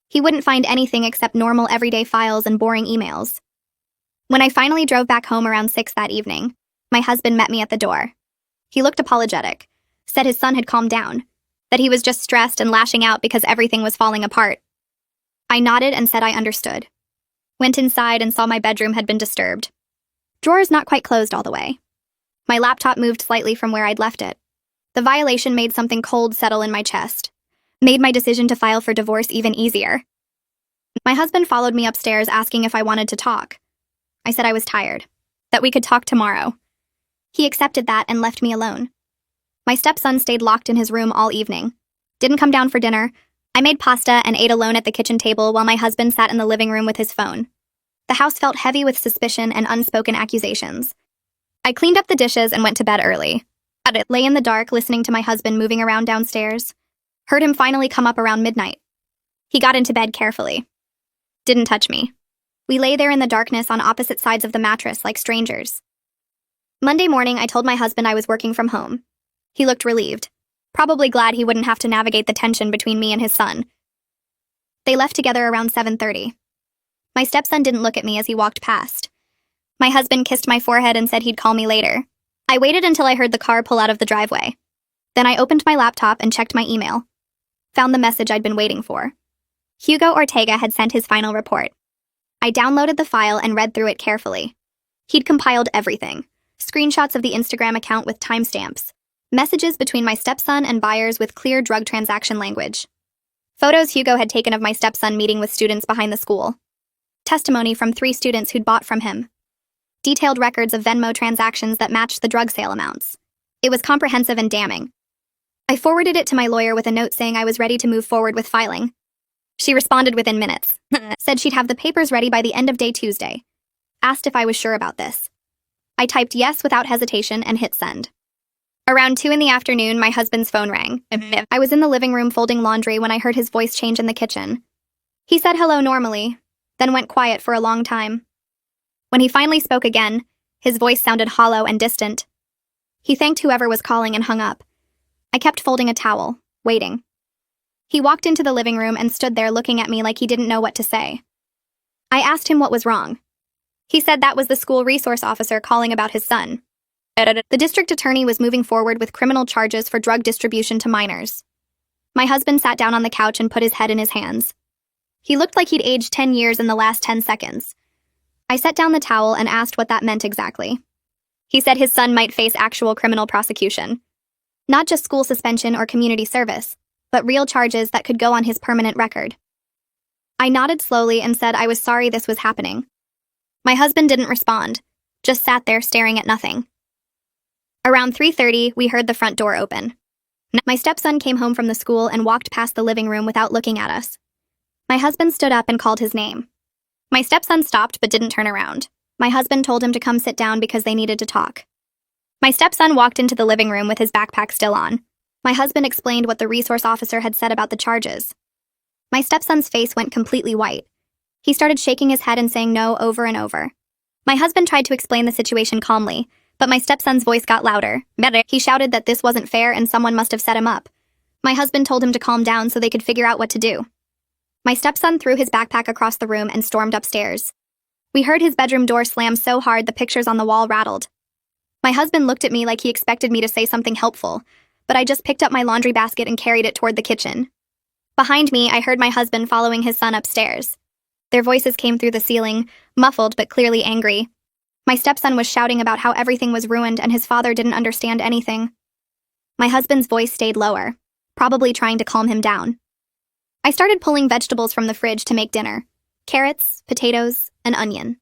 He wouldn't find anything except normal everyday files and boring emails. When I finally drove back home around 6 that evening, my husband met me at the door. He looked apologetic, said his son had calmed down, that he was just stressed and lashing out because everything was falling apart. I nodded and said I understood. Went inside and saw my bedroom had been disturbed. Drawers not quite closed all the way. My laptop moved slightly from where I'd left it. The violation made something cold settle in my chest. Made my decision to file for divorce even easier. My husband followed me upstairs asking if I wanted to talk. I said I was tired, that we could talk tomorrow. He accepted that and left me alone. My stepson stayed locked in his room all evening. Didn't come down for dinner. I made pasta and ate alone at the kitchen table while my husband sat in the living room with his phone. The house felt heavy with suspicion and unspoken accusations. I cleaned up the dishes and went to bed early. I lay in the dark listening to my husband moving around downstairs. Heard him finally come up around midnight. He got into bed carefully. Didn't touch me. We lay there in the darkness on opposite sides of the mattress like strangers. Monday morning, I told my husband I was working from home. He looked relieved, probably glad he wouldn't have to navigate the tension between me and his son. They left together around 7:30. My stepson didn't look at me as he walked past. My husband kissed my forehead and said he'd call me later. I waited until I heard the car pull out of the driveway. Then I opened my laptop and checked my email. Found the message I'd been waiting for. Hugo Ortega had sent his final report. I downloaded the file and read through it carefully. He'd compiled everything. Screenshots of the Instagram account with timestamps. Messages between my stepson and buyers with clear drug transaction language. Photos Hugo had taken of my stepson meeting with students behind the school. Testimony from 3 students who'd bought from him. Detailed records of Venmo transactions that matched the drug sale amounts. It was comprehensive and damning. I forwarded it to my lawyer with a note saying I was ready to move forward with filing. She responded within minutes. Said she'd have the papers ready by the end of day Tuesday. Asked if I was sure about this. I typed yes without hesitation and hit send. Around 2 in the afternoon, my husband's phone rang. I was in the living room folding laundry when I heard his voice change in the kitchen. He said hello normally, then went quiet for a long time. When he finally spoke again, his voice sounded hollow and distant. He thanked whoever was calling and hung up. I kept folding a towel, waiting. He walked into the living room and stood there looking at me like he didn't know what to say. I asked him what was wrong. He said that was the school resource officer calling about his son. The district attorney was moving forward with criminal charges for drug distribution to minors. My husband sat down on the couch and put his head in his hands. He looked like he'd aged 10 years in the last 10 seconds. I set down the towel and asked what that meant exactly. He said his son might face actual criminal prosecution. Not just school suspension or community service, but real charges that could go on his permanent record. I nodded slowly and said I was sorry this was happening. My husband didn't respond, just sat there staring at nothing. Around 3:30, we heard the front door open. My stepson came home from the school and walked past the living room without looking at us. My husband stood up and called his name. My stepson stopped but didn't turn around. My husband told him to come sit down because they needed to talk. My stepson walked into the living room with his backpack still on. My husband explained what the resource officer had said about the charges. My stepson's face went completely white. He started shaking his head and saying no over and over. My husband tried to explain the situation calmly, but my stepson's voice got louder. He shouted that this wasn't fair and someone must have set him up. My husband told him to calm down so they could figure out what to do. My stepson threw his backpack across the room and stormed upstairs. We heard his bedroom door slam so hard the pictures on the wall rattled. My husband looked at me like he expected me to say something helpful, but I just picked up my laundry basket and carried it toward the kitchen. Behind me, I heard my husband following his son upstairs. Their voices came through the ceiling, muffled but clearly angry. My stepson was shouting about how everything was ruined and his father didn't understand anything. My husband's voice stayed lower, probably trying to calm him down. I started pulling vegetables from the fridge to make dinner. Carrots, potatoes, and onion.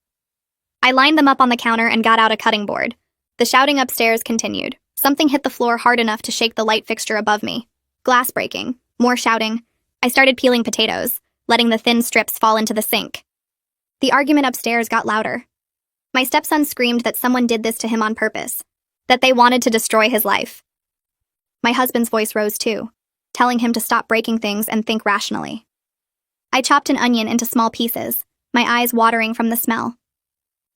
I lined them up on the counter and got out a cutting board. The shouting upstairs continued. Something hit the floor hard enough to shake the light fixture above me. Glass breaking. More shouting. I started peeling potatoes, letting the thin strips fall into the sink. The argument upstairs got louder. My stepson screamed that someone did this to him on purpose, that they wanted to destroy his life. My husband's voice rose too, telling him to stop breaking things and think rationally. I chopped an onion into small pieces, my eyes watering from the smell.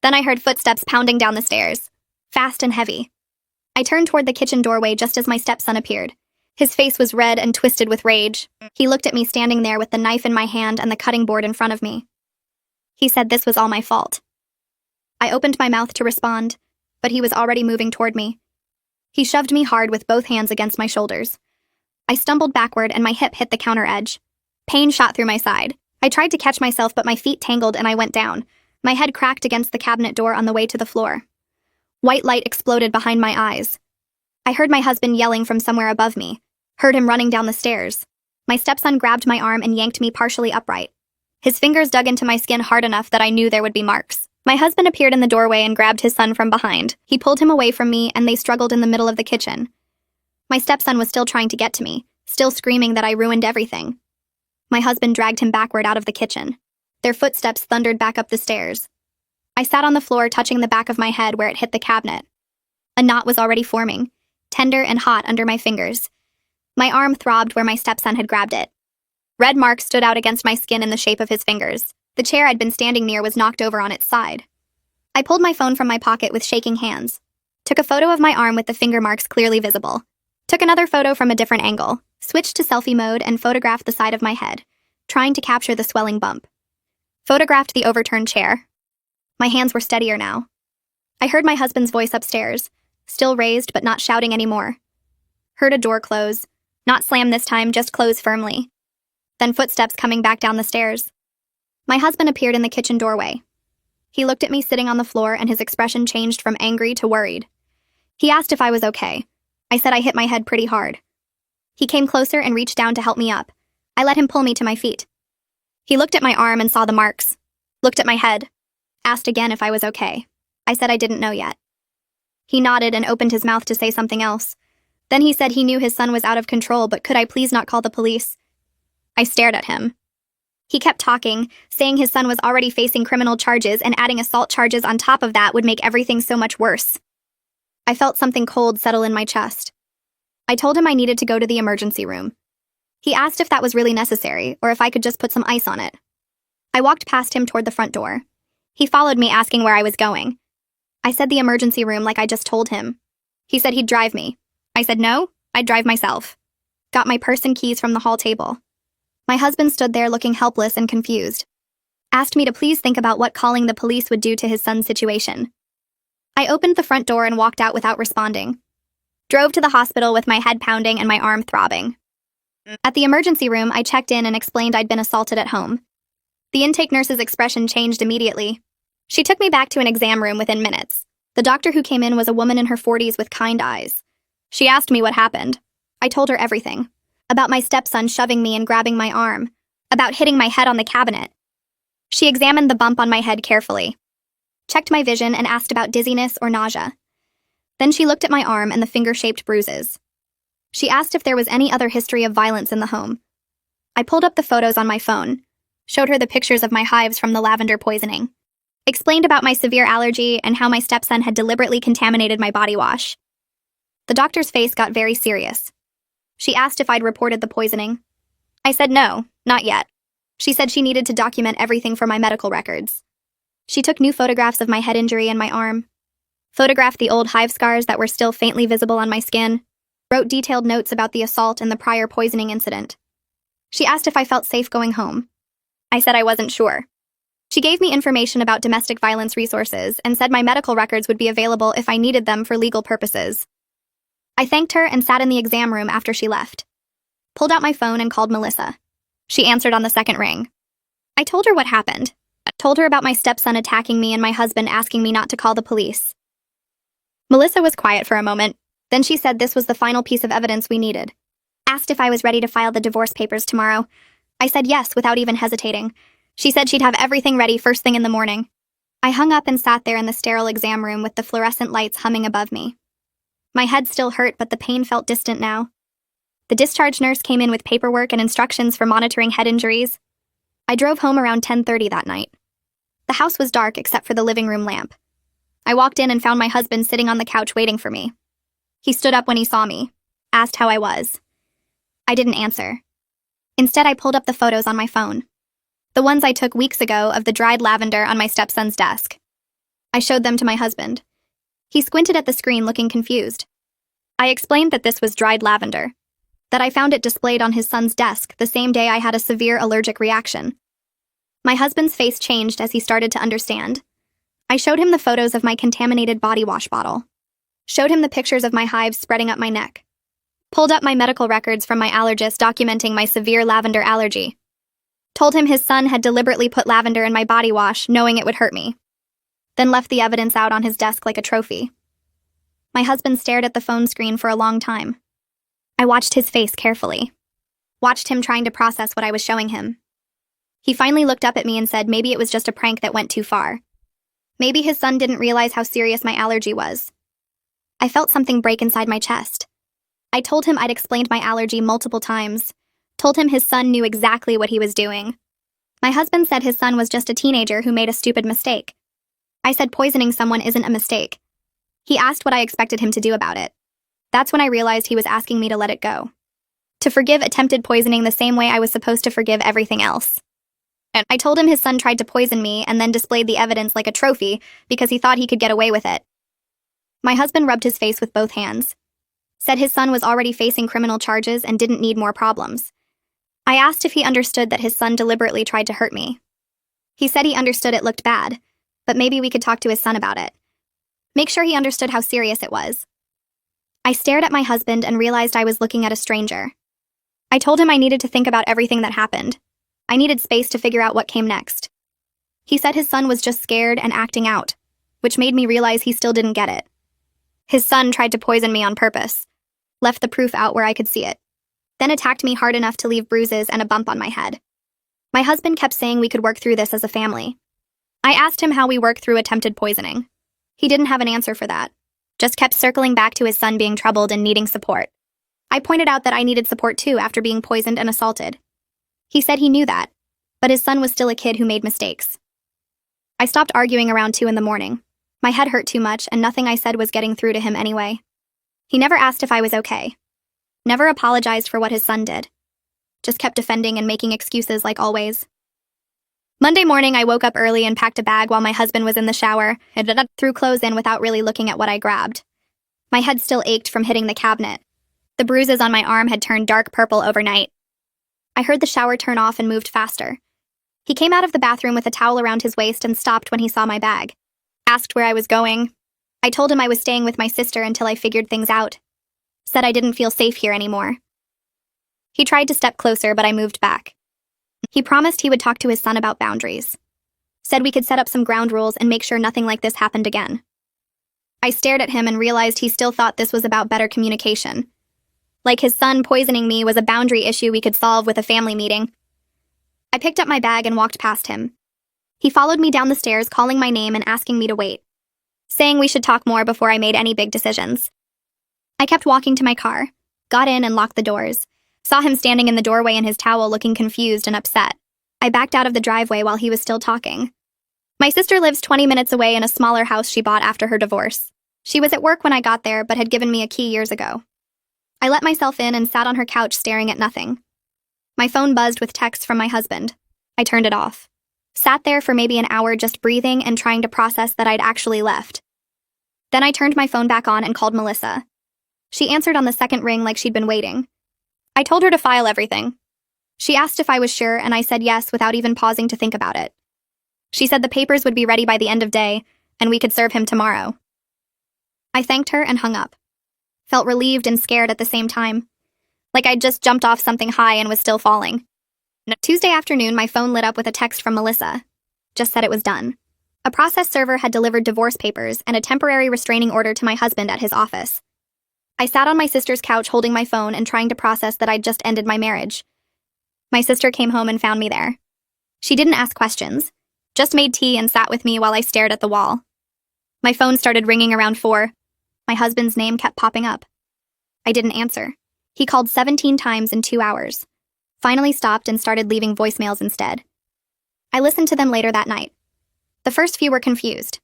Then I heard footsteps pounding down the stairs, fast and heavy. I turned toward the kitchen doorway just as my stepson appeared. His face was red and twisted with rage. He looked at me standing there with the knife in my hand and the cutting board in front of me. He said this was all my fault. I opened my mouth to respond, but he was already moving toward me. He shoved me hard with both hands against my shoulders. I stumbled backward and my hip hit the counter edge. Pain shot through my side. I tried to catch myself, but my feet tangled and I went down. My head cracked against the cabinet door on the way to the floor. White light exploded behind my eyes. I heard my husband yelling from somewhere above me, heard him running down the stairs. My stepson grabbed my arm and yanked me partially upright. His fingers dug into my skin hard enough that I knew there would be marks. My husband appeared in the doorway and grabbed his son from behind. He pulled him away from me and they struggled in the middle of the kitchen. My stepson was still trying to get to me, still screaming that I ruined everything. My husband dragged him backward out of the kitchen. Their footsteps thundered back up the stairs. I sat on the floor, touching the back of my head where it hit the cabinet. A knot was already forming, tender and hot under my fingers. My arm throbbed where my stepson had grabbed it. Red marks stood out against my skin in the shape of his fingers. The chair I'd been standing near was knocked over on its side. I pulled my phone from my pocket with shaking hands, took a photo of my arm with the finger marks clearly visible, took another photo from a different angle, switched to selfie mode and photographed the side of my head, trying to capture the swelling bump. Photographed the overturned chair. My hands were steadier now. I heard my husband's voice upstairs, still raised but not shouting anymore. Heard a door close, not slam this time, just close firmly. Then footsteps coming back down the stairs. My husband appeared in the kitchen doorway. He looked at me sitting on the floor and his expression changed from angry to worried. He asked if I was okay. I said I hit my head pretty hard. He came closer and reached down to help me up. I let him pull me to my feet. He looked at my arm and saw the marks, looked at my head, asked again if I was okay. I said I didn't know yet. He nodded and opened his mouth to say something else. Then he said he knew his son was out of control, but could I please not call the police? I stared at him. He kept talking, saying his son was already facing criminal charges and adding assault charges on top of that would make everything so much worse. I felt something cold settle in my chest. I told him I needed to go to the emergency room. He asked if that was really necessary, or if I could just put some ice on it. I walked past him toward the front door. He followed me asking where I was going. I said the emergency room like I just told him. He said he'd drive me. I said no, I'd drive myself. Got my purse and keys from the hall table. My husband stood there looking helpless and confused. Asked me to please think about what calling the police would do to his son's situation. I opened the front door and walked out without responding. Drove to the hospital with my head pounding and my arm throbbing. At the emergency room, I checked in and explained I'd been assaulted at home. The intake nurse's expression changed immediately. She took me back to an exam room within minutes. The doctor who came in was a woman in her 40s with kind eyes. She asked me what happened. I told her everything. About my stepson shoving me and grabbing my arm. About hitting my head on the cabinet. She examined the bump on my head carefully. Checked my vision and asked about dizziness or nausea. Then she looked at my arm and the finger-shaped bruises. She asked if there was any other history of violence in the home. I pulled up the photos on my phone, showed her the pictures of my hives from the lavender poisoning, explained about my severe allergy and how my stepson had deliberately contaminated my body wash. The doctor's face got very serious. She asked if I'd reported the poisoning. I said no, not yet. She said she needed to document everything for my medical records. She took new photographs of my head injury and my arm, photographed the old hive scars that were still faintly visible on my skin, wrote detailed notes about the assault and the prior poisoning incident. She asked if I felt safe going home. I said I wasn't sure. She gave me information about domestic violence resources and said my medical records would be available if I needed them for legal purposes. I thanked her and sat in the exam room after she left. Pulled out my phone and called Melissa. She answered on the second ring. I told her what happened. I told her about my stepson attacking me and my husband asking me not to call the police. Melissa was quiet for a moment. Then she said this was the final piece of evidence we needed. Asked if I was ready to file the divorce papers tomorrow. I said yes without even hesitating. She said she'd have everything ready first thing in the morning. I hung up and sat there in the sterile exam room with the fluorescent lights humming above me. My head still hurt, but the pain felt distant now. The discharge nurse came in with paperwork and instructions for monitoring head injuries. I drove home around 10:30 that night. The house was dark except for the living room lamp. I walked in and found my husband sitting on the couch waiting for me. He stood up when he saw me, asked how I was. I didn't answer. Instead, I pulled up the photos on my phone. The ones I took weeks ago of the dried lavender on my stepson's desk. I showed them to my husband. He squinted at the screen looking confused. I explained that this was dried lavender, that I found it displayed on his son's desk the same day I had a severe allergic reaction. My husband's face changed as he started to understand. I showed him the photos of my contaminated body wash bottle. Showed him the pictures of my hives spreading up my neck. Pulled up my medical records from my allergist documenting my severe lavender allergy. Told him his son had deliberately put lavender in my body wash, knowing it would hurt me. Then left the evidence out on his desk like a trophy. My husband stared at the phone screen for a long time. I watched his face carefully. Watched him trying to process what I was showing him. He finally looked up at me and said maybe it was just a prank that went too far. Maybe his son didn't realize how serious my allergy was. I felt something break inside my chest. I told him I'd explained my allergy multiple times. Told him his son knew exactly what he was doing. My husband said his son was just a teenager who made a stupid mistake. I said poisoning someone isn't a mistake. He asked what I expected him to do about it. That's when I realized he was asking me to let it go. To forgive attempted poisoning the same way I was supposed to forgive everything else. I told him his son tried to poison me and then displayed the evidence like a trophy because he thought he could get away with it. My husband rubbed his face with both hands, said his son was already facing criminal charges and didn't need more problems. I asked if he understood that his son deliberately tried to hurt me. He said he understood it looked bad, but maybe we could talk to his son about it. Make sure he understood how serious it was. I stared at my husband and realized I was looking at a stranger. I told him I needed to think about everything that happened. I needed space to figure out what came next. He said his son was just scared and acting out, which made me realize he still didn't get it. His son tried to poison me on purpose, left the proof out where I could see it, then attacked me hard enough to leave bruises and a bump on my head. My husband kept saying we could work through this as a family. I asked him how we work through attempted poisoning. He didn't have an answer for that, just kept circling back to his son being troubled and needing support. I pointed out that I needed support too after being poisoned and assaulted. He said he knew that, but his son was still a kid who made mistakes. I stopped arguing around 2 a.m. My head hurt too much, and nothing I said was getting through to him anyway. He never asked if I was okay. Never apologized for what his son did. Just kept defending and making excuses like always. Monday morning, I woke up early and packed a bag while my husband was in the shower and threw clothes in without really looking at what I grabbed. My head still ached from hitting the cabinet. The bruises on my arm had turned dark purple overnight. I heard the shower turn off and moved faster. He came out of the bathroom with a towel around his waist and stopped when he saw my bag. Asked where I was going. I told him I was staying with my sister until I figured things out. Said I didn't feel safe here anymore. He tried to step closer, but I moved back. He promised he would talk to his son about boundaries. Said we could set up some ground rules and make sure nothing like this happened again. I stared at him and realized he still thought this was about better communication. Like his son poisoning me was a boundary issue we could solve with a family meeting. I picked up my bag and walked past him. He followed me down the stairs, calling my name and asking me to wait, saying we should talk more before I made any big decisions. I kept walking to my car, got in and locked the doors, saw him standing in the doorway in his towel looking confused and upset. I backed out of the driveway while he was still talking. My sister lives 20 minutes away in a smaller house she bought after her divorce. She was at work when I got there but had given me a key years ago. I let myself in and sat on her couch staring at nothing. My phone buzzed with texts from my husband. I turned it off. Sat there for maybe an hour just breathing and trying to process that I'd actually left. Then I turned my phone back on and called Melissa. She answered on the second ring like she'd been waiting. I told her to file everything. She asked if I was sure, and I said yes without even pausing to think about it. She said the papers would be ready by the end of day, and we could serve him tomorrow. I thanked her and hung up. Felt relieved and scared at the same time. Like I'd just jumped off something high and was still falling. Tuesday afternoon, my phone lit up with a text from Melissa. Just said it was done. A process server had delivered divorce papers and a temporary restraining order to my husband at his office. I sat on my sister's couch holding my phone and trying to process that I'd just ended my marriage. My sister came home and found me there. She didn't ask questions, just made tea and sat with me while I stared at the wall. My phone started ringing around 4. My husband's name kept popping up. I didn't answer. He called 17 times in 2 hours. Finally stopped and started leaving voicemails instead. I listened to them later that night. The first few were confused,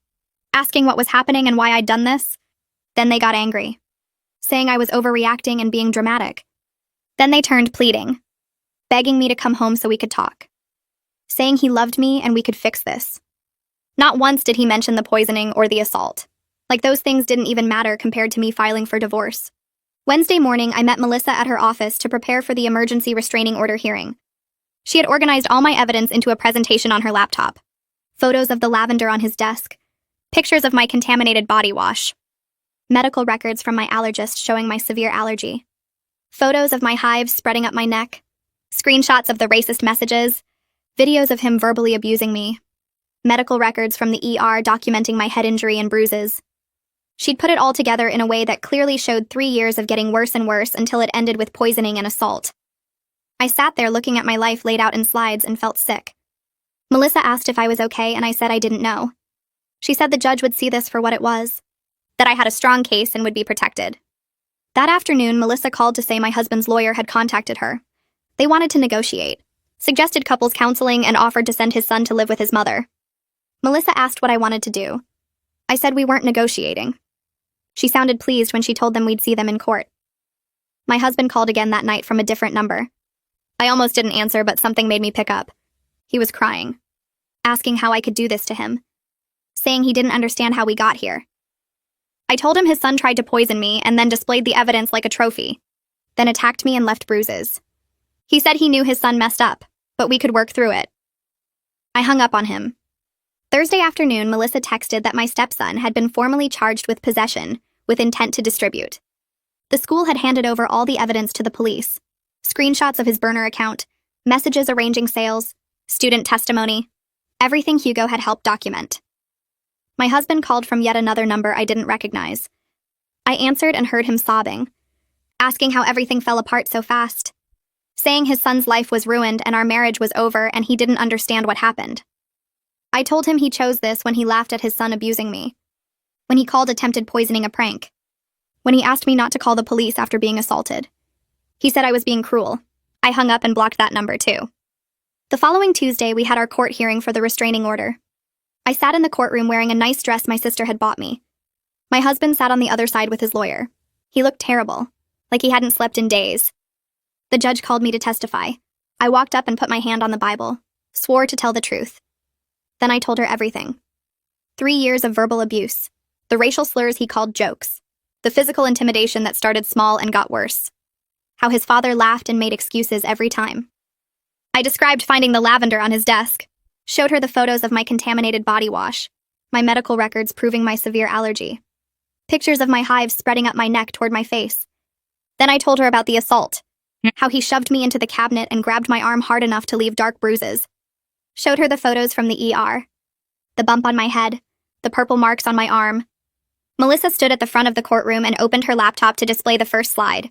asking what was happening and why I'd done this. Then they got angry, saying I was overreacting and being dramatic. Then they turned pleading, begging me to come home so we could talk, saying he loved me and we could fix this. Not once did he mention the poisoning or the assault. Like those things didn't even matter compared to me filing for divorce. Wednesday morning, I met Melissa at her office to prepare for the emergency restraining order hearing. She had organized all my evidence into a presentation on her laptop. Photos of the lavender on his desk, pictures of my contaminated body wash, medical records from my allergist showing my severe allergy, photos of my hives spreading up my neck, screenshots of the racist messages, videos of him verbally abusing me, medical records from the ER documenting my head injury and bruises. She'd put it all together in a way that clearly showed 3 years of getting worse and worse until it ended with poisoning and assault. I sat there looking at my life laid out in slides and felt sick. Melissa asked if I was okay, and I said I didn't know. She said the judge would see this for what it was, that I had a strong case and would be protected. That afternoon, Melissa called to say my husband's lawyer had contacted her. They wanted to negotiate, suggested couples counseling, and offered to send his son to live with his mother. Melissa asked what I wanted to do. I said we weren't negotiating. She sounded pleased when she told them we'd see them in court. My husband called again that night from a different number. I almost didn't answer, but something made me pick up. He was crying, asking how I could do this to him, saying he didn't understand how we got here. I told him his son tried to poison me and then displayed the evidence like a trophy, then attacked me and left bruises. He said he knew his son messed up, but we could work through it. I hung up on him. Thursday afternoon, Melissa texted that my stepson had been formally charged with possession with intent to distribute. The school had handed over all the evidence to the police: screenshots of his burner account, messages arranging sales, student testimony, everything Hugo had helped document. My husband called from yet another number I didn't recognize. I answered and heard him sobbing, asking how everything fell apart so fast, saying his son's life was ruined and our marriage was over and he didn't understand what happened. I told him he chose this when he laughed at his son abusing me, when he called attempted poisoning a prank, when he asked me not to call the police after being assaulted. He said I was being cruel. I hung up and blocked that number too. The following Tuesday, we had our court hearing for the restraining order. I sat in the courtroom wearing a nice dress my sister had bought me. My husband sat on the other side with his lawyer. He looked terrible, like he hadn't slept in days. The judge called me to testify. I walked up and put my hand on the Bible, swore to tell the truth. Then I told her everything. 3 years of verbal abuse, the racial slurs he called jokes, the physical intimidation that started small and got worse, how his father laughed and made excuses every time. I described finding the lavender on his desk, showed her the photos of my contaminated body wash, my medical records proving my severe allergy, pictures of my hives spreading up my neck toward my face. Then I told her about the assault, how he shoved me into the cabinet and grabbed my arm hard enough to leave dark bruises. Showed her the photos from the ER, the bump on my head, the purple marks on my arm. Melissa stood at the front of the courtroom and opened her laptop to display the first slide.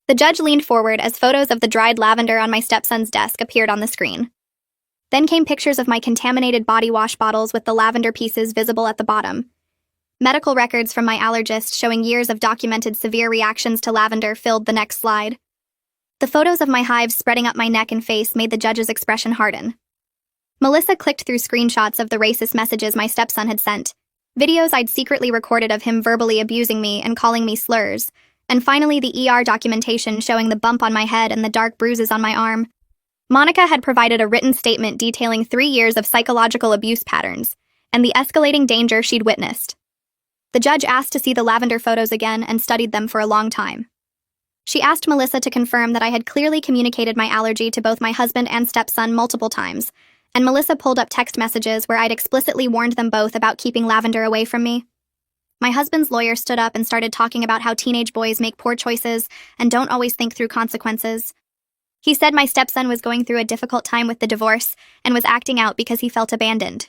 The judge leaned forward as photos of the dried lavender on my stepson's desk appeared on the screen. Then came pictures of my contaminated body wash bottles with the lavender pieces visible at the bottom. Medical records from my allergist showing years of documented severe reactions to lavender filled the next slide. The photos of my hives spreading up my neck and face made the judge's expression harden. Melissa clicked through screenshots of the racist messages my stepson had sent, videos I'd secretly recorded of him verbally abusing me and calling me slurs, and finally the ER documentation showing the bump on my head and the dark bruises on my arm. Monica had provided a written statement detailing 3 years of psychological abuse patterns and the escalating danger she'd witnessed. The judge asked to see the lavender photos again and studied them for a long time. She asked Melissa to confirm that I had clearly communicated my allergy to both my husband and stepson multiple times, and Melissa pulled up text messages where I'd explicitly warned them both about keeping lavender away from me. My husband's lawyer stood up and started talking about how teenage boys make poor choices and don't always think through consequences. He said my stepson was going through a difficult time with the divorce and was acting out because he felt abandoned.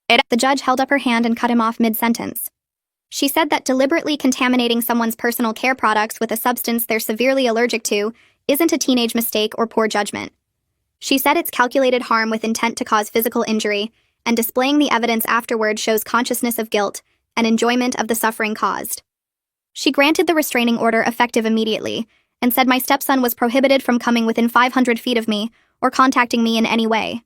The judge held up her hand and cut him off mid-sentence. She said that deliberately contaminating someone's personal care products with a substance they're severely allergic to isn't a teenage mistake or poor judgment. She said it's calculated harm with intent to cause physical injury, and displaying the evidence afterward shows consciousness of guilt and enjoyment of the suffering caused. She granted the restraining order effective immediately, and said my stepson was prohibited from coming within 500 feet of me or contacting me in any way.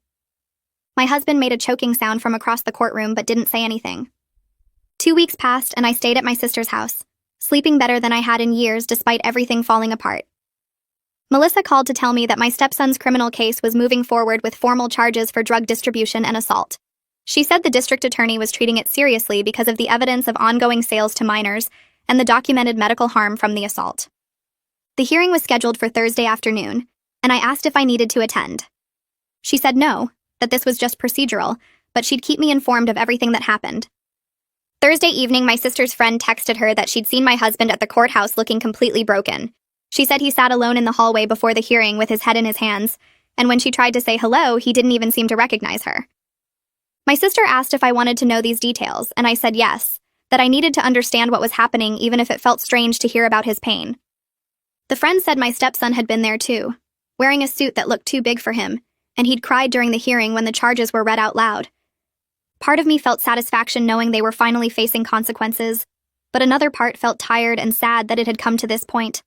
My husband made a choking sound from across the courtroom but didn't say anything. 2 weeks passed and I stayed at my sister's house, sleeping better than I had in years despite everything falling apart. Melissa called to tell me that my stepson's criminal case was moving forward with formal charges for drug distribution and assault. She said the district attorney was treating it seriously because of the evidence of ongoing sales to minors and the documented medical harm from the assault. The hearing was scheduled for Thursday afternoon, and I asked if I needed to attend. She said no, that this was just procedural, but she'd keep me informed of everything that happened. Thursday evening, my sister's friend texted her that she'd seen my husband at the courthouse looking completely broken. She said he sat alone in the hallway before the hearing with his head in his hands, and when she tried to say hello, he didn't even seem to recognize her. My sister asked if I wanted to know these details, and I said yes, that I needed to understand what was happening even if it felt strange to hear about his pain. The friend said my stepson had been there too, wearing a suit that looked too big for him, and he'd cried during the hearing when the charges were read out loud. Part of me felt satisfaction knowing they were finally facing consequences, but another part felt tired and sad that it had come to this point.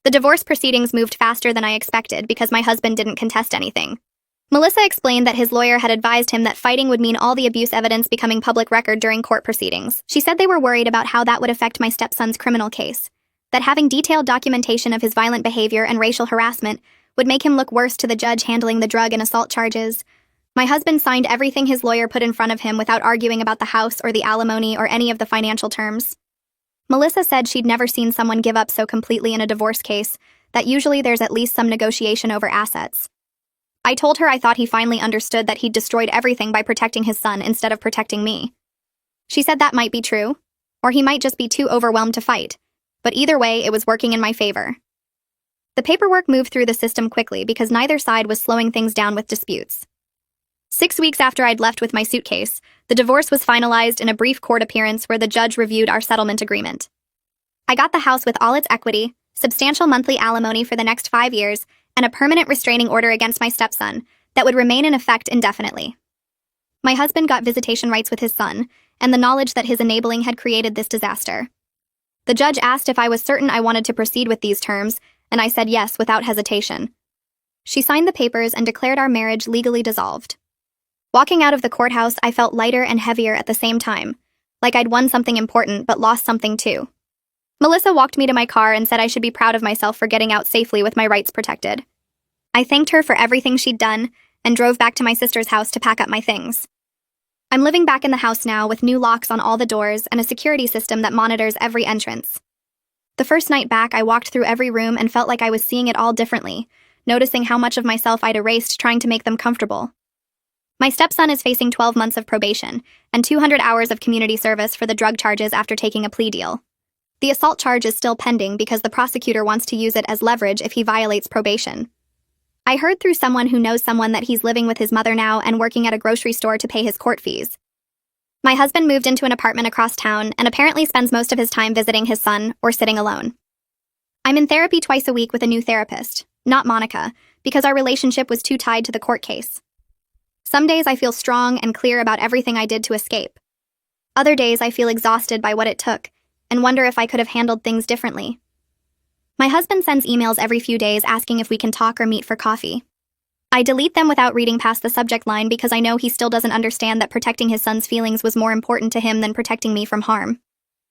The divorce proceedings moved faster than I expected because my husband didn't contest anything. Melissa explained that his lawyer had advised him that fighting would mean all the abuse evidence becoming public record during court proceedings. She said they were worried about how that would affect my stepson's criminal case, that having detailed documentation of his violent behavior and racial harassment would make him look worse to the judge handling the drug and assault charges. My husband signed everything his lawyer put in front of him without arguing about the house or the alimony or any of the financial terms. Melissa said she'd never seen someone give up so completely in a divorce case, that usually there's at least some negotiation over assets. I told her I thought he finally understood that he'd destroyed everything by protecting his son instead of protecting me. She said that might be true, or he might just be too overwhelmed to fight, but either way, it was working in my favor. The paperwork moved through the system quickly because neither side was slowing things down with disputes. 6 weeks after I'd left with my suitcase, the divorce was finalized in a brief court appearance where the judge reviewed our settlement agreement. I got the house with all its equity, substantial monthly alimony for the next 5 years, and a permanent restraining order against my stepson that would remain in effect indefinitely. My husband got visitation rights with his son, and the knowledge that his enabling had created this disaster. The judge asked if I was certain I wanted to proceed with these terms, and I said yes without hesitation. She signed the papers and declared our marriage legally dissolved. Walking out of the courthouse, I felt lighter and heavier at the same time, like I'd won something important but lost something too. Melissa walked me to my car and said I should be proud of myself for getting out safely with my rights protected. I thanked her for everything she'd done and drove back to my sister's house to pack up my things. I'm living back in the house now with new locks on all the doors and a security system that monitors every entrance. The first night back, I walked through every room and felt like I was seeing it all differently, noticing how much of myself I'd erased trying to make them comfortable. My stepson is facing 12 months of probation and 200 hours of community service for the drug charges after taking a plea deal. The assault charge is still pending because the prosecutor wants to use it as leverage if he violates probation. I heard through someone who knows someone that he's living with his mother now and working at a grocery store to pay his court fees. My husband moved into an apartment across town and apparently spends most of his time visiting his son or sitting alone. I'm in therapy twice a week with a new therapist, not Monica, because our relationship was too tied to the court case. Some days I feel strong and clear about everything I did to escape. Other days I feel exhausted by what it took and wonder if I could have handled things differently. My husband sends emails every few days asking if we can talk or meet for coffee. I delete them without reading past the subject line because I know he still doesn't understand that protecting his son's feelings was more important to him than protecting me from harm.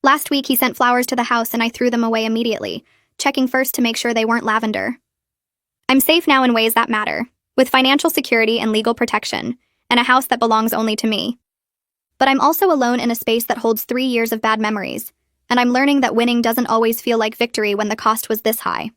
Last week he sent flowers to the house and I threw them away immediately, checking first to make sure they weren't lavender. I'm safe now in ways that matter, with financial security and legal protection, and a house that belongs only to me. But I'm also alone in a space that holds 3 years of bad memories, and I'm learning that winning doesn't always feel like victory when the cost was this high.